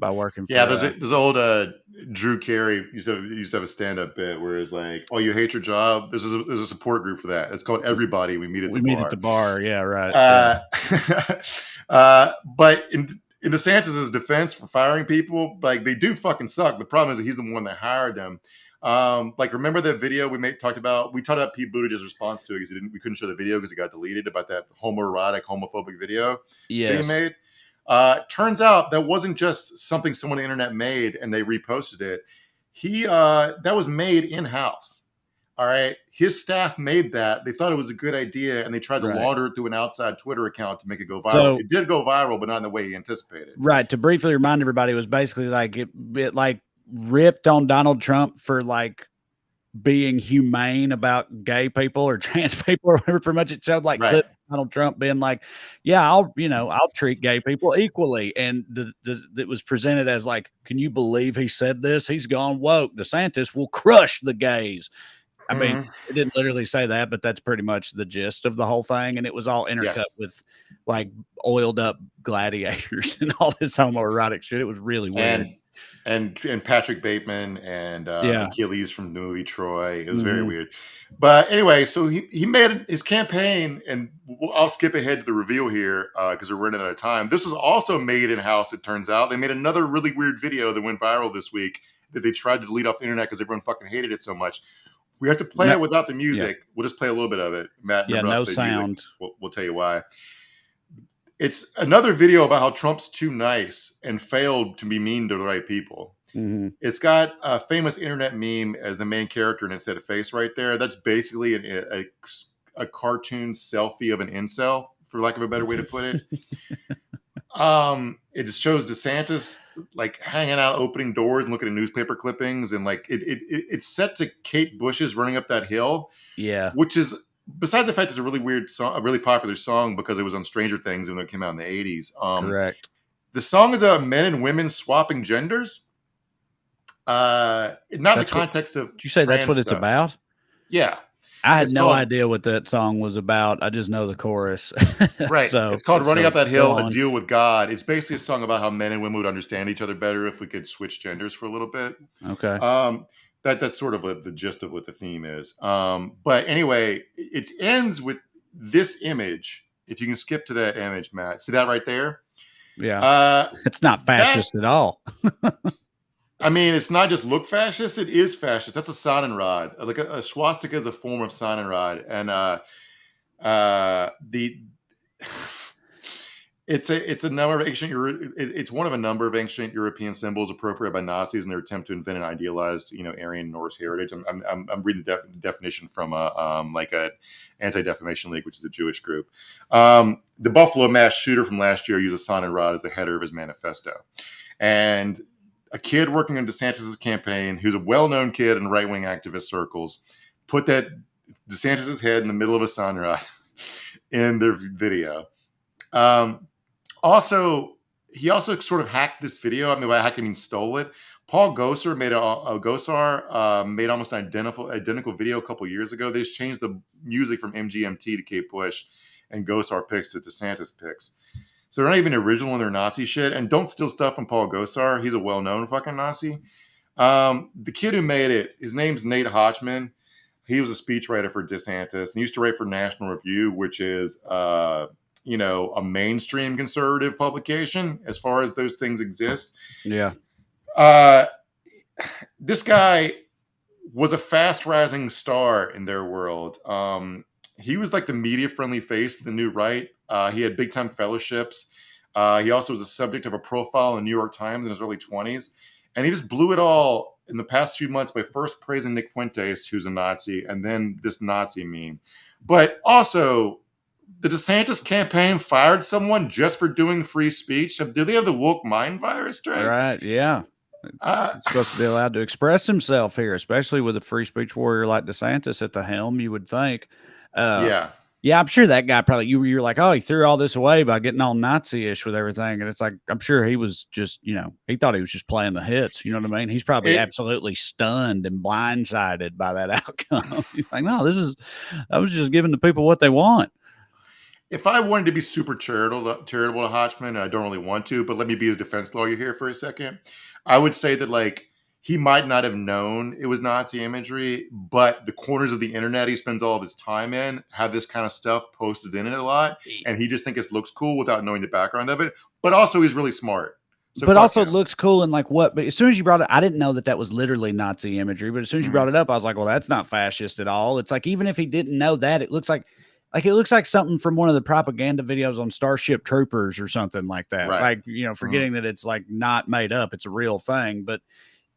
by working for
there's old Drew Carey used to have a stand-up bit where it's like, oh, you hate your job? There's a support group for that. It's called Everybody. We meet at the bar. Yeah, right. But in DeSantis' defense for firing people, like, they do fucking suck. The problem is that he's the one that hired them. Like, remember that video we talked about Pete Buttigieg's response to it because we couldn't show the video because it got deleted, about that homoerotic, homophobic video that he made. Turns out that wasn't just something someone on the internet made and they reposted it. That was made in-house. All right. His staff made that. They thought it was a good idea, and they tried to launder it through an outside Twitter account to make it go viral. So, it did go viral, but not in the way he anticipated.
Right. To briefly remind everybody, it was basically like it like ripped on Donald Trump for like being humane about gay people or trans people or whatever. Pretty much it showed like Donald Trump being like, yeah, I'll treat gay people equally. And it was presented as like, can you believe he said this? He's gone woke. DeSantis will crush the gays. I mean, it didn't literally say that, but that's pretty much the gist of the whole thing. And it was all intercut with like oiled up gladiators and all this homoerotic shit. It was really weird.
And Patrick Bateman and Achilles from the movie Troy. It was very weird. But anyway, so he made his campaign, and I'll skip ahead to the reveal here because we're running out of time. This was also made in-house, it turns out. They made another really weird video that went viral this week that they tried to delete off the internet because everyone fucking hated it so much. We have to play it without the music. We'll just play a little bit of it. Matt,
no sound.
We'll tell you why. It's another video about how Trump's too nice and failed to be mean to the right people. Mm-hmm. It's got a famous internet meme as the main character and instead of face right there. That's basically a cartoon selfie of an incel, for lack of a better way to put it. It just shows DeSantis like hanging out, opening doors and looking at newspaper clippings, and like it's set to Kate Bush's "Running Up That Hill," which is, besides the fact it's a really weird song, a really popular song because it was on Stranger Things when it came out in the 80s.
Correct.
The song is about men and women swapping genders. Not the context of.
Did you say that's what it's about?
Yeah.
I had no idea what that song was about. I just know the chorus.
Right. So it's called Running Up That Hill, A Deal with God. It's basically a song about how men and women would understand each other better if we could switch genders for a little bit.
Okay.
That's sort of the gist of what the theme is. But anyway, it ends with this image. If you can skip to that image, Matt. See that right there?
Yeah. It's not fascist at all.
I mean, it's not just look fascist; it is fascist. That's a Sonnenrad. Like a swastika is a form of Sonnenrad, and it's a number of ancient. It's one of a number of ancient European symbols appropriated by Nazis in their attempt to invent an idealized, Aryan Norse heritage. I'm reading the definition from like a Anti-Defamation League, which is a Jewish group. The Buffalo mass shooter from last year used a Sonnenrad as the header of his manifesto, and a kid working on DeSantis' campaign, who's a well-known kid in right-wing activist circles, put that DeSantis' head in the middle of a Sonnenrad in their video. He also sort of hacked this video. I mean, by hacking, I mean stole it. Paul Gosar made almost an identical video a couple years ago. They just changed the music from MGMT to Kate Bush, and Gosar picks to DeSantis picks. So they're not even original in their Nazi shit. And don't steal stuff from Paul Gosar. He's a well-known fucking Nazi. The kid who made it, his name's Nate Hotchman. He was a speechwriter for DeSantis, and he used to write for National Review, which is, a mainstream conservative publication as far as those things exist.
Yeah.
This guy was a fast rising star in their world. He was like the media friendly face of the new right. He had big time fellowships. He also was a subject of a profile in the New York Times in his early 20s. And he just blew it all in the past few months by first praising Nick Fuentes, who's a Nazi, and then this Nazi meme. But also, the DeSantis campaign fired someone just for doing free speech. Do they have the woke mind virus, Trey?
Right. Yeah. It's supposed to be allowed to express himself here, especially with a free speech warrior like DeSantis at the helm, you would think. Yeah, I'm sure that guy probably, you're like, oh, he threw all this away by getting all Nazi-ish with everything. And it's like, I'm sure he was just, he thought he was just playing the hits. You know what I mean? He's probably absolutely stunned and blindsided by that outcome. He's like, no, I was just giving the people what they want.
If I wanted to be super charitable to Hotchman, and I don't really want to, but let me be his defense lawyer here for a second, I would say that, like, he might not have known it was Nazi imagery, but the corners of the internet he spends all of his time in have this kind of stuff posted in it a lot, and he just thinks it looks cool without knowing the background of it. But also, he's really smart. So
but also it looks cool and like what? But as soon as you brought it, I didn't know that was literally Nazi imagery. But as soon as you brought it up, I was like, well, that's not fascist at all. It's like, even if he didn't know that, it looks like something from one of the propaganda videos on Starship Troopers or something like that.
Right.
Like, forgetting that it's like not made up, it's a real thing, but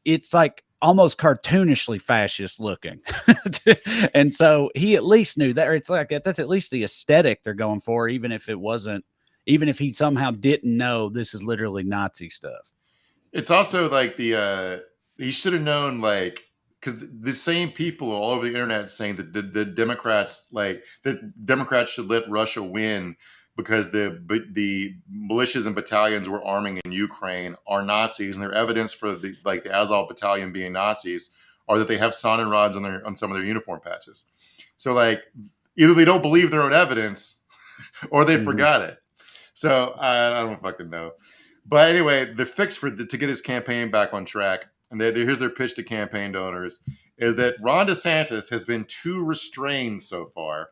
it's like almost cartoonishly fascist looking. And so he at least knew that, or it's like, that's at least the aesthetic they're going for, even if he somehow didn't know this is literally Nazi stuff.
It's also like he should have known, like, because the same people all over the internet saying that the Democrats should let Russia win because the militias and battalions we're arming in Ukraine are Nazis, and their evidence for the Azov battalion being Nazis are that they have sonin rods on some of their uniform patches. So, like, either they don't believe their own evidence or they forgot it. So I don't fucking know. But anyway, the fix to get his campaign back on track, and here's their pitch to campaign donors, is that Ron DeSantis has been too restrained so far.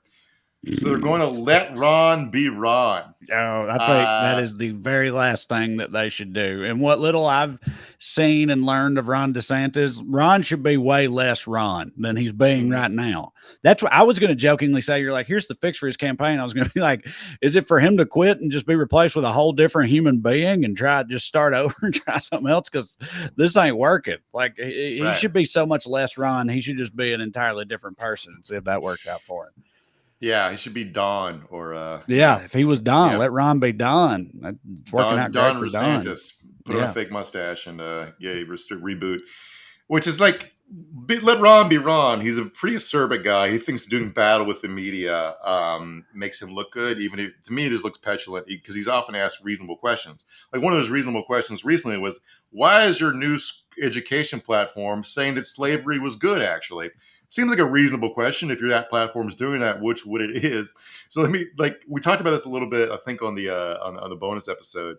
So they're going to let Ron be Ron.
Oh, I think that is the very last thing that they should do. And what little I've seen and learned of Ron DeSantis, Ron should be way less Ron than he's being right now. That's what I was going to jokingly say. You're like, here's the fix for his campaign. I was going to be like, is it for him to quit and just be replaced with a whole different human being and just start over and try something else? Because this ain't working. Like, he should be so much less Ron. He should just be an entirely different person and see if that works out for him.
Yeah, he should be Don or
if he was Don, let Ron be Don. It's working out great for
DeSantis. Put on a fake mustache and reboot. Which is like, let Ron be Ron. He's a pretty acerbic guy. He thinks doing battle with the media makes him look good. Even if, to me, it just looks petulant because he's often asked reasonable questions. Like, one of those reasonable questions recently was, why is your new education platform saying that slavery was good, actually? Seems like a reasonable question. If that platform is doing that, which would it is. So we talked about this a little bit, I think, on the bonus episode.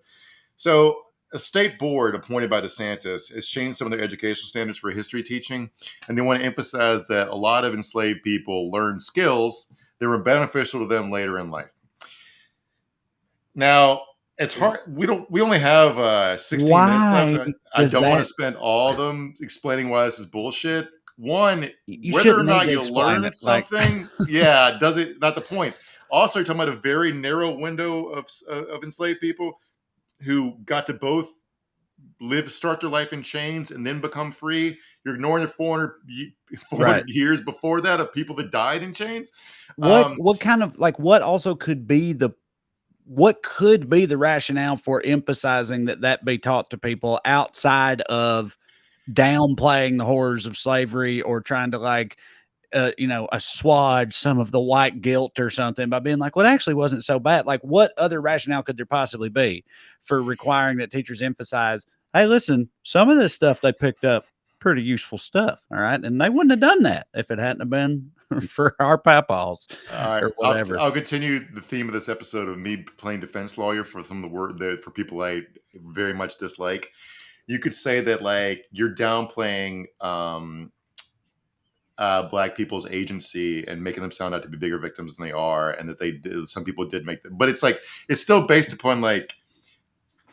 So a state board appointed by DeSantis has changed some of their educational standards for history teaching, and they want to emphasize that a lot of enslaved people learned skills that were beneficial to them later in life. Now, it's hard. We only have 16 minutes left. I don't want to spend all of them explaining why this is bullshit. One, whether or not you learn something, does it not the point? Also, you're talking about a very narrow window of enslaved people who got to both start their life in chains and then become free. You're ignoring the 400 years before that of people that died in chains.
What kind of, like, what also could be the rationale for emphasizing that be taught to people outside of downplaying the horrors of slavery or trying to assuage some of the white guilt or something by being like, well, it actually wasn't so bad. Like, what other rationale could there possibly be for requiring that teachers emphasize hey, listen, some of this stuff they picked up pretty useful stuff. All right. And they wouldn't have done that if it hadn't have been for our papaws or whatever.
I'll continue the theme of this episode of me playing defense lawyer for some of the word that for people I very much dislike. You could say that like you're downplaying black people's agency and making them sound out to be bigger victims than they are, and that some people did make them, but it's like it's still based upon like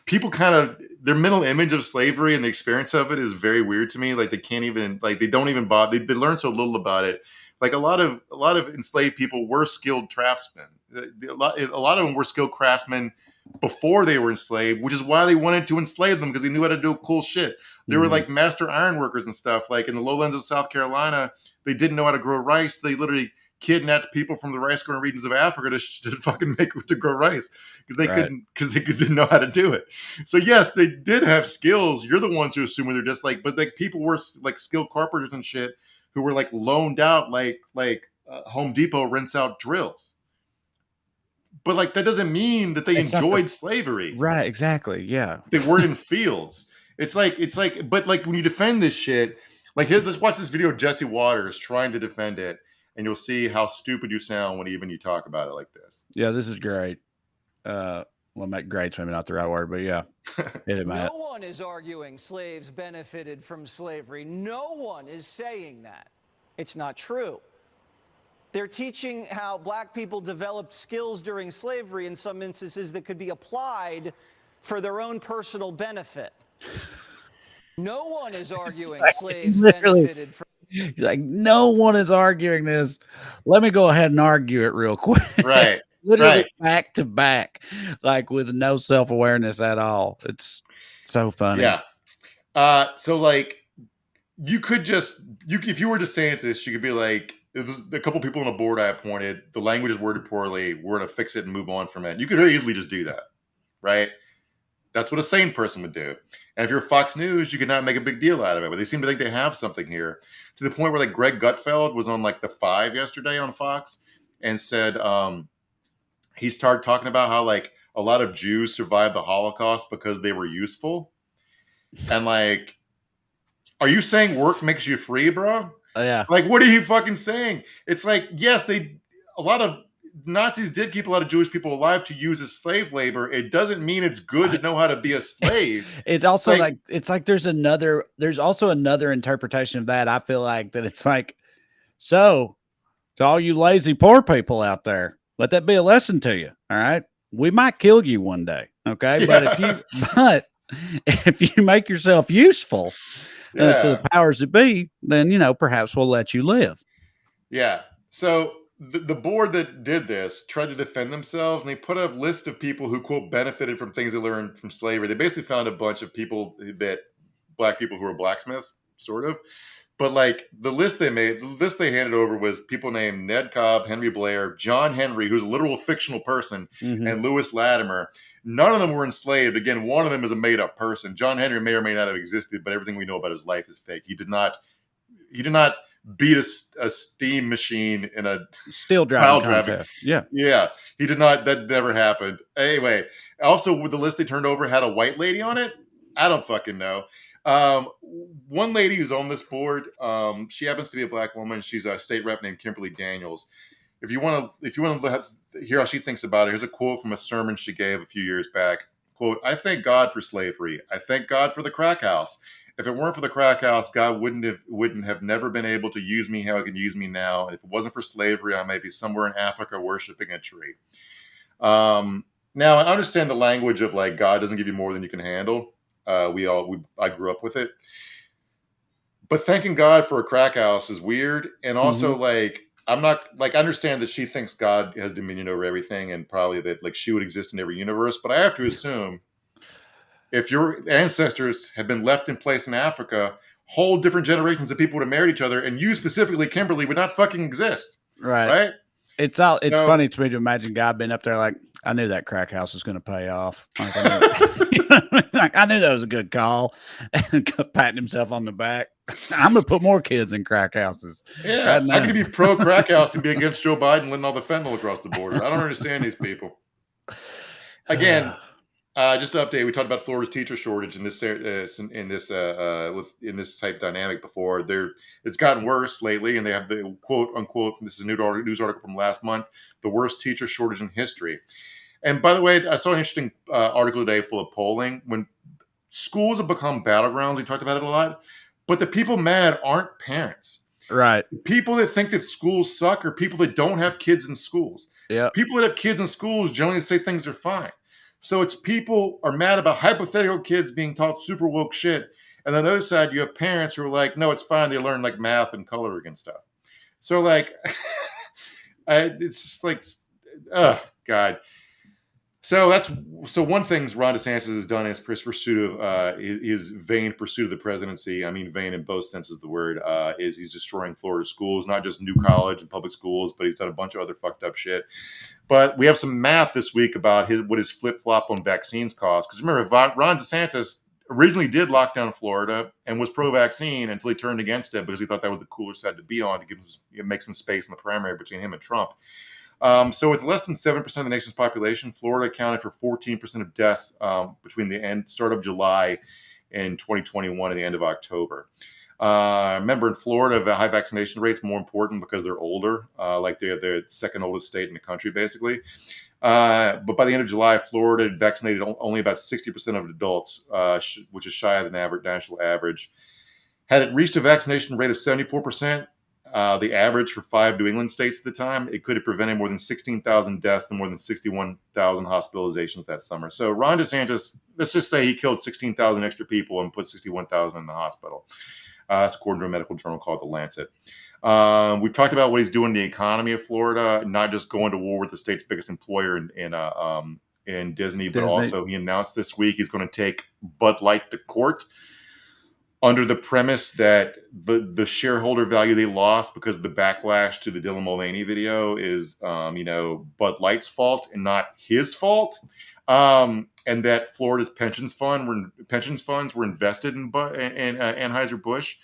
people kind of their mental image of slavery and the experience of it is very weird to me. Like they can't even like they don't even bother. They learn so little about it. Like a lot of enslaved people were skilled craftsmen. A lot of them were skilled craftsmen before they were enslaved, which is why they wanted to enslave them, because they knew how to do cool shit. They were like master iron workers and stuff. Like in the lowlands of South Carolina, they didn't know how to grow rice. They literally kidnapped people from the rice growing regions of Africa to grow rice because they didn't know how to do it. So yes, they did have skills. You're the ones who assume they're just like, but like people were like skilled carpenters and shit who were like loaned out like Home Depot rents out drills. But like that doesn't mean that they enjoyed slavery.
Right, exactly. Yeah.
They weren't in fields. It's like, but like when you defend this shit, like here, let's watch this video of Jesse Waters trying to defend it, and you'll see how stupid you sound when even you talk about it like this.
Yeah, this is great. Well, great's maybe not the right word, but yeah. Hit it, Matt.
No one is arguing slaves benefited from slavery. No one is saying that. It's not true. They're teaching how black people developed skills during slavery in some instances that could be applied for their own personal benefit. No one is arguing slaves benefited from.
Like, no one is arguing this. Let me go ahead and argue it real quick.
Right.
Literally back to back, like with no self-awareness at all. It's so funny.
Yeah. So like you could just if you were DeSantis, you could be like, there's a couple people on the board I appointed. The language is worded poorly. We're going to fix it and move on from it. You could very easily just do that, right? That's what a sane person would do. And if you're Fox News, you could not make a big deal out of it. But they seem to think they have something here, to the point where like Greg Gutfeld was on like the 5 yesterday on Fox and said he started talking about how like a lot of Jews survived the Holocaust because they were useful. And like, are you saying work makes you free, bro?
Yeah.
Like, what are you fucking saying? It's like, yes, a lot of Nazis did keep a lot of Jewish people alive to use as slave labor. It doesn't mean it's good to know how to be a slave.
It also it's like there's also another interpretation of that. I feel like that it's like, so to all you lazy poor people out there, let that be a lesson to you. All right. We might kill you one day. Okay. Yeah. But if you make yourself useful to the powers that be, then, perhaps we'll let you live.
Yeah. So the board that did this tried to defend themselves, and they put a list of people who, quote, benefited from things they learned from slavery. They basically found a bunch of people black people who were blacksmiths, sort of. But like the list they handed over was people named Ned Cobb, Henry Blair, John Henry, who's a literal fictional person, and Lewis Latimer. None of them were enslaved. Again, one of them is a made-up person. John Henry may or may not have existed, but everything we know about his life is fake. He did not beat a steam machine in a
steel driving.
Yeah. He did not. That never happened. Anyway, also with the list they turned over had a white lady on it. I don't fucking know. One lady who's on this board, she happens to be a black woman. She's a state rep named Kimberly Daniels. If you want to hear how she thinks about it, here's a quote from a sermon she gave a few years back. Quote, "I thank God for slavery. I thank God for the crack house. If it weren't for the crack house, God wouldn't have never been able to use me how he can use me now. And if it wasn't for slavery, I may be somewhere in Africa worshiping a tree." Now I understand the language of like God doesn't give you more than you can handle. I grew up with it, but thanking God for a crack house is weird. And also like, I'm not like, I understand that she thinks God has dominion over everything and probably that like she would exist in every universe. But I have to assume if your ancestors have been left in place in Africa, whole different generations of people would have married each other, and you specifically, Kimberly, would not fucking exist.
Right. It's funny to me to imagine God being up there like, I knew that crack house was going to pay off. Like, I knew that was a good call. And patting himself on the back. I'm going to put more kids in crack houses.
Yeah, I could be pro crack house and be against Joe Biden letting all the fentanyl across the border. I don't understand these people. Again, Just to update, we talked about Florida's teacher shortage in this type dynamic before. It's gotten worse lately, and they have the quote unquote. This is a news article from last month: the worst teacher shortage in history. And by the way, I saw an interesting article today full of polling. When schools have become battlegrounds, we talked about it a lot, but the people mad aren't parents.
Right.
People that think that schools suck are people that don't have kids in schools.
Yeah.
People that have kids in schools generally say things are fine. So it's people are mad about hypothetical kids being taught super woke shit. And on the other side, you have parents who are like, no, it's fine. They learn like math and coloring and stuff. So like, it's just like, oh God. So one thing Ron DeSantis has done in his pursuit of his vain pursuit of the presidency. I mean, vain in both senses of the word. Is he's destroying Florida schools, not just new college and public schools, but he's done a bunch of other fucked up shit. But we have some math this week about what his flip flop on vaccines cost. Because remember, Ron DeSantis originally did lock down Florida and was pro-vaccine until he turned against it because he thought that was the cooler side to be on to make some space in the primary between him and Trump. So with less than 7% of the nation's population, Florida accounted for 14% of deaths between the start of July in 2021 and the end of October. Remember, in Florida, the high vaccination rate's more important because they're older, like they're the second oldest state in the country, basically. But by the end of July, Florida had vaccinated only about 60% of adults, which is shy of the national average. Had it reached a vaccination rate of 74%, the average for 5 New England states at the time, it could have prevented more than 16,000 deaths and more than 61,000 hospitalizations that summer. So Ron DeSantis, let's just say he killed 16,000 extra people and put 61,000 in the hospital. That's according to a medical journal called The Lancet. We've talked about what he's doing in the economy of Florida, not just going to war with the state's biggest employer in Disney, but also he announced this week he's going to take Bud Light to court under the premise that the shareholder value they lost because of the backlash to the Dylan Mulvaney video is, Bud Light's fault and not his fault. And that Florida's pension funds were invested in Anheuser-Busch.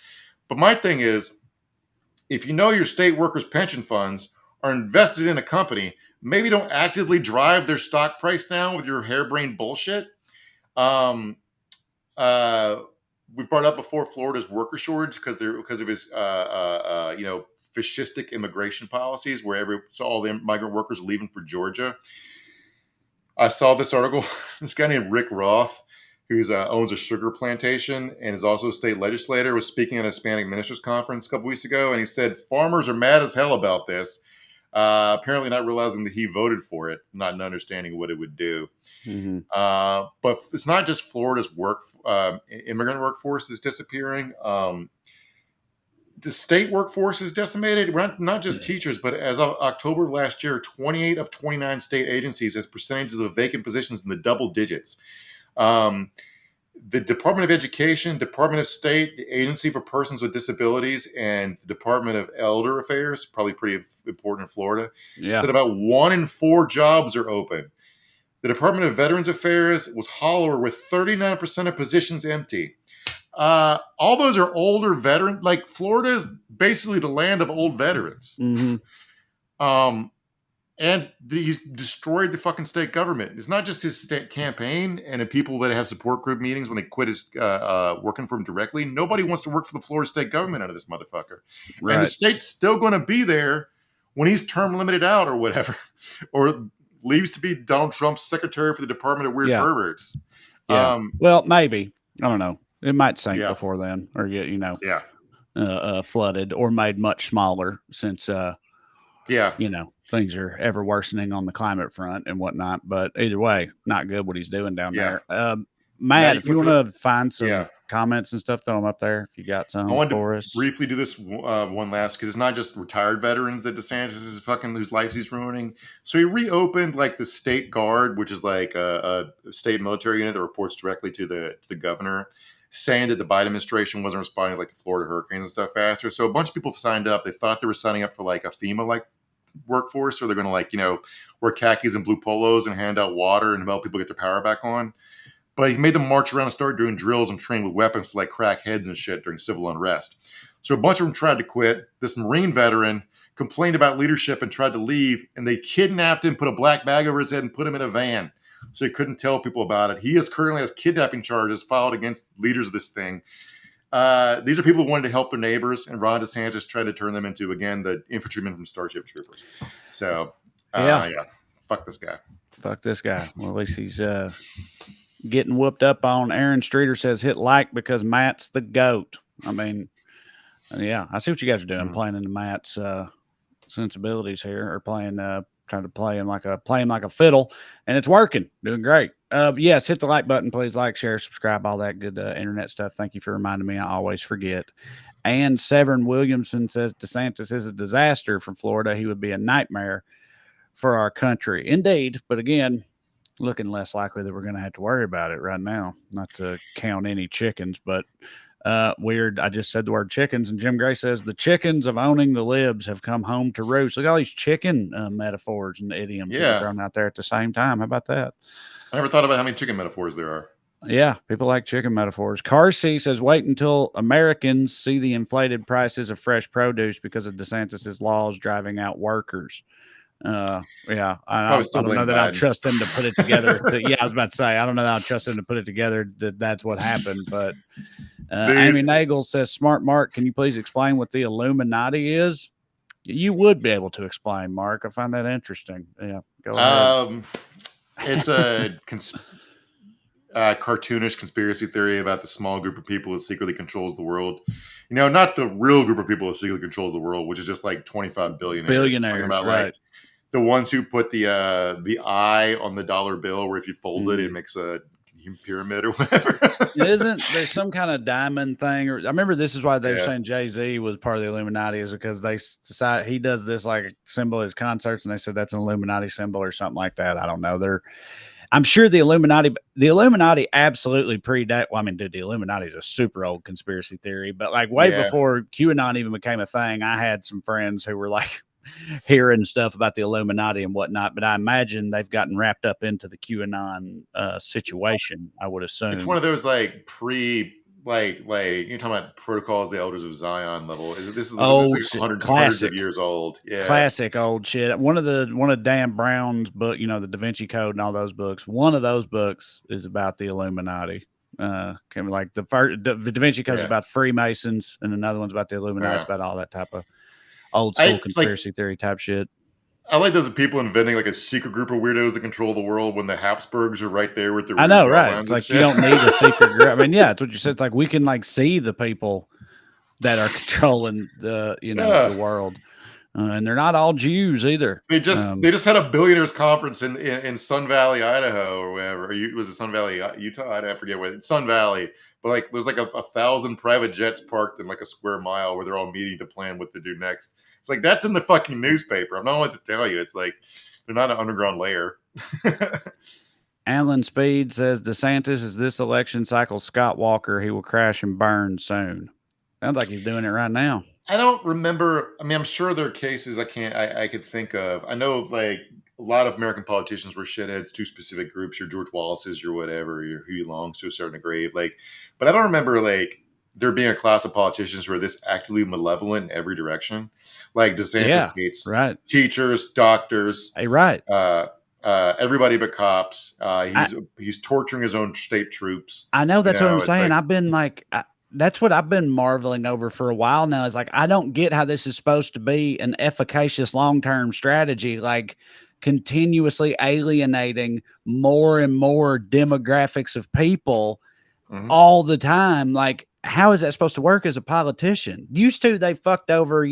But my thing is, if you know your state workers' pension funds are invested in a company, maybe don't actively drive their stock price down with your harebrained bullshit. We've brought up before Florida's worker shortage because of his fascistic immigration policies, where all the migrant workers are leaving for Georgia. I saw this article. This guy named Rick Roth, who owns a sugar plantation and is also a state legislator, was speaking at a Hispanic Ministers Conference a couple weeks ago, and he said farmers are mad as hell about this. Apparently not realizing that he voted for it, not understanding what it would do. Mm-hmm. But it's not just Florida's immigrant workforce is disappearing. The state workforce is decimated. Not just teachers, but as of October of last year, 28 of 29 state agencies has percentages of vacant positions in the double digits. The Department of Education, Department of State, the Agency for Persons with Disabilities, and the Department of Elder Affairs, probably pretty important in Florida, said about 1 in 4 jobs are open. The Department of Veterans Affairs was hollower with 39% of positions empty. All those are older veterans. Like, Florida is basically the land of old veterans. Mm-hmm. And he's destroyed the fucking state government. It's not just his state campaign and the people that have support group meetings when they quit his working for him directly. Nobody wants to work for the Florida state government out of this motherfucker. Right. And the state's still going to be there when he's term limited out or whatever, or leaves to be Donald Trump's secretary for the Department of Weird Perverts.
Yeah. Well, maybe. I don't know. It might sink before then or get, flooded or made much smaller since, things are ever worsening on the climate front and whatnot. But either way, not good what he's doing down there. Matt, if you want to find some comments and stuff, throw them up there if you got some for us.
Briefly do this one last, because it's not just retired veterans that DeSantis is whose lives he's ruining. So he reopened like the State Guard, which is like a state military unit that reports directly to the governor, saying that the Biden administration wasn't responding like the Florida hurricanes and stuff faster. So a bunch of people signed up. They thought they were signing up for like a FEMA workforce, or they're going to wear khakis and blue polos and hand out water and help people get their power back on. But he made them march around and start doing drills and train with weapons to crack heads and shit during civil unrest. So a bunch of them tried to quit. This Marine veteran complained about leadership and tried to leave, and they kidnapped him, put a black bag over his head, and put him in a van. so he couldn't tell people about it. He currently has kidnapping charges filed against leaders of this thing. These are people who wanted to help their neighbors, and Ron DeSantis tried to turn them into, again, the infantrymen from Starship Troopers. So, yeah, fuck this guy.
Fuck this guy. Well, at least he's getting whooped up on. Aaron Streeter says hit like because Matt's the GOAT. I mean, yeah, I see what you guys are doing, playing into Matt's sensibilities here, or playing, trying to play him like a fiddle, and it's working. Doing great. Yes, hit the like button, please. Like, share, subscribe, all that good internet stuff. Thank you for reminding me. I always forget. And Severn Williamson says DeSantis is a disaster from Florida. He would be a nightmare for our country. Indeed, but again, looking less likely that we're going to have to worry about it right now. Not to count any chickens, but weird. I just said the word chickens, and Jim Gray says the chickens of owning the libs have come home to roost. Look at all these chicken metaphors and idioms that are thrown out there at the same time. How about that?
I never thought about how many chicken metaphors there are.
Yeah, people like chicken metaphors. Carsey says, wait until Americans see the inflated prices of fresh produce because of DeSantis' laws driving out workers. I don't know that I trust them to put it together. I was about to say, I don't know that I trust them to put it together that's what happened. But Amy Nagel says, Smart Mark, can you please explain what the Illuminati is? You would be able to explain, Mark. I find that interesting. Yeah, go ahead.
It's a cartoonish conspiracy theory about the small group of people that secretly controls the world. You know, not the real group of people that secretly controls the world, which is just like 25 billionaires. About,
right?
Like, the ones who put the eye on the dollar bill, where if you fold it, it makes a pyramid or whatever.
There's some kind of diamond thing, or I remember this is why they were saying Jay-Z was part of the Illuminati, is because they decide he does this like symbol at his concerts, and they said that's an Illuminati symbol or something like that. I don't know. I'm sure the Illuminati absolutely predate. Well, I mean, dude, the Illuminati is a super old conspiracy theory, but like way before QAnon even became a thing, I had some friends who were like hearing stuff about the Illuminati and whatnot, but I imagine they've gotten wrapped up into the QAnon situation, I would assume.
It's one of those like you're talking about Protocols, the Elders of Zion level. This is hundreds of years old. Yeah, classic
old shit. One of Dan Brown's book, you know, the Da Vinci Code and all those books. One of those books is about the Illuminati. Like the Da Vinci Code is about Freemasons, and another one's about the Illuminati. It's about all that type of old school conspiracy theory type shit.
I like those people inventing like a secret group of weirdos that control the world when the Habsburgs are right there with their.
I know, right? It's like you don't need a secret group. I mean, yeah, it's what you said. It's like we can like see the people that are controlling the world, and they're not all Jews either.
They just had a billionaires conference in Sun Valley, Idaho, or wherever. Was it Sun Valley, Utah? I forget where. It's Sun Valley, but like there's like 1,000 private jets parked in like a square mile where they're all meeting to plan what to do next. It's like, that's in the fucking newspaper. I'm not what to tell you. It's like, they're not an underground layer.
Alan Speed says, DeSantis is this election cycle Scott Walker. He will crash and burn soon. Sounds like he's doing it right now.
I don't remember. I mean, I'm sure there are cases I could think of. I know like a lot of American politicians were shitheads to specific groups, your George Wallace's, your whatever, your who he belongs to a certain degree. Like, but I don't remember like there being a class of politicians who are this actively malevolent in every direction. Like DeSantis hates teachers, doctors, everybody but cops. He's torturing his own state troops.
I know that's what I'm saying. I've been like, that's what I've been marveling over for a while now. Is like, I don't get how this is supposed to be an efficacious long-term strategy. Like continuously alienating more and more demographics of people all the time. Like, how is that supposed to work as a politician? Used to, they fucked over,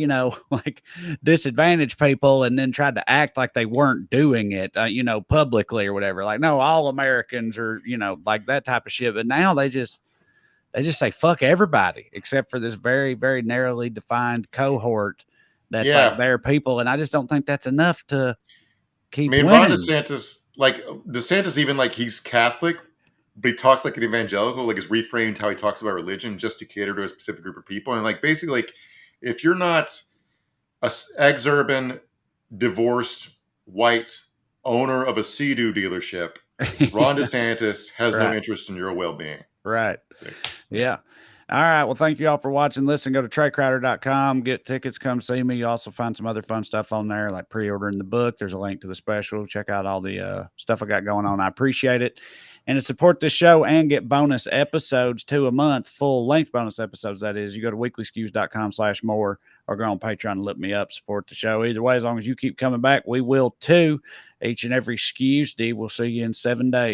like disadvantaged people and then tried to act like they weren't doing it, publicly or whatever. Like, no, all Americans are, like that type of shit. But now they just say fuck everybody except for this very, very narrowly defined cohort that's like their people. And I just don't think that's enough to keep winning.
Ron DeSantis, even like he's Catholic, but he talks like an evangelical, like it's reframed how he talks about religion just to cater to a specific group of people. And like, basically, like if you're not a exurban, divorced, white owner of a Sea-Doo dealership, Ron DeSantis has no interest in your well-being.
Right. Yeah. All right. Well, thank you all for watching. Listen, go to TreyCrowder.com, get tickets, come see me. You also find some other fun stuff on there, like pre-ordering the book. There's a link to the special. Check out all the stuff I got going on. I appreciate it. And to support this show and get bonus episodes, 2 a month, full-length bonus episodes, that is, you go to weeklyskews.com/more or go on Patreon and look me up, support the show. Either way, as long as you keep coming back, we will too. Each and every Skews. D, we'll see you in 7 days.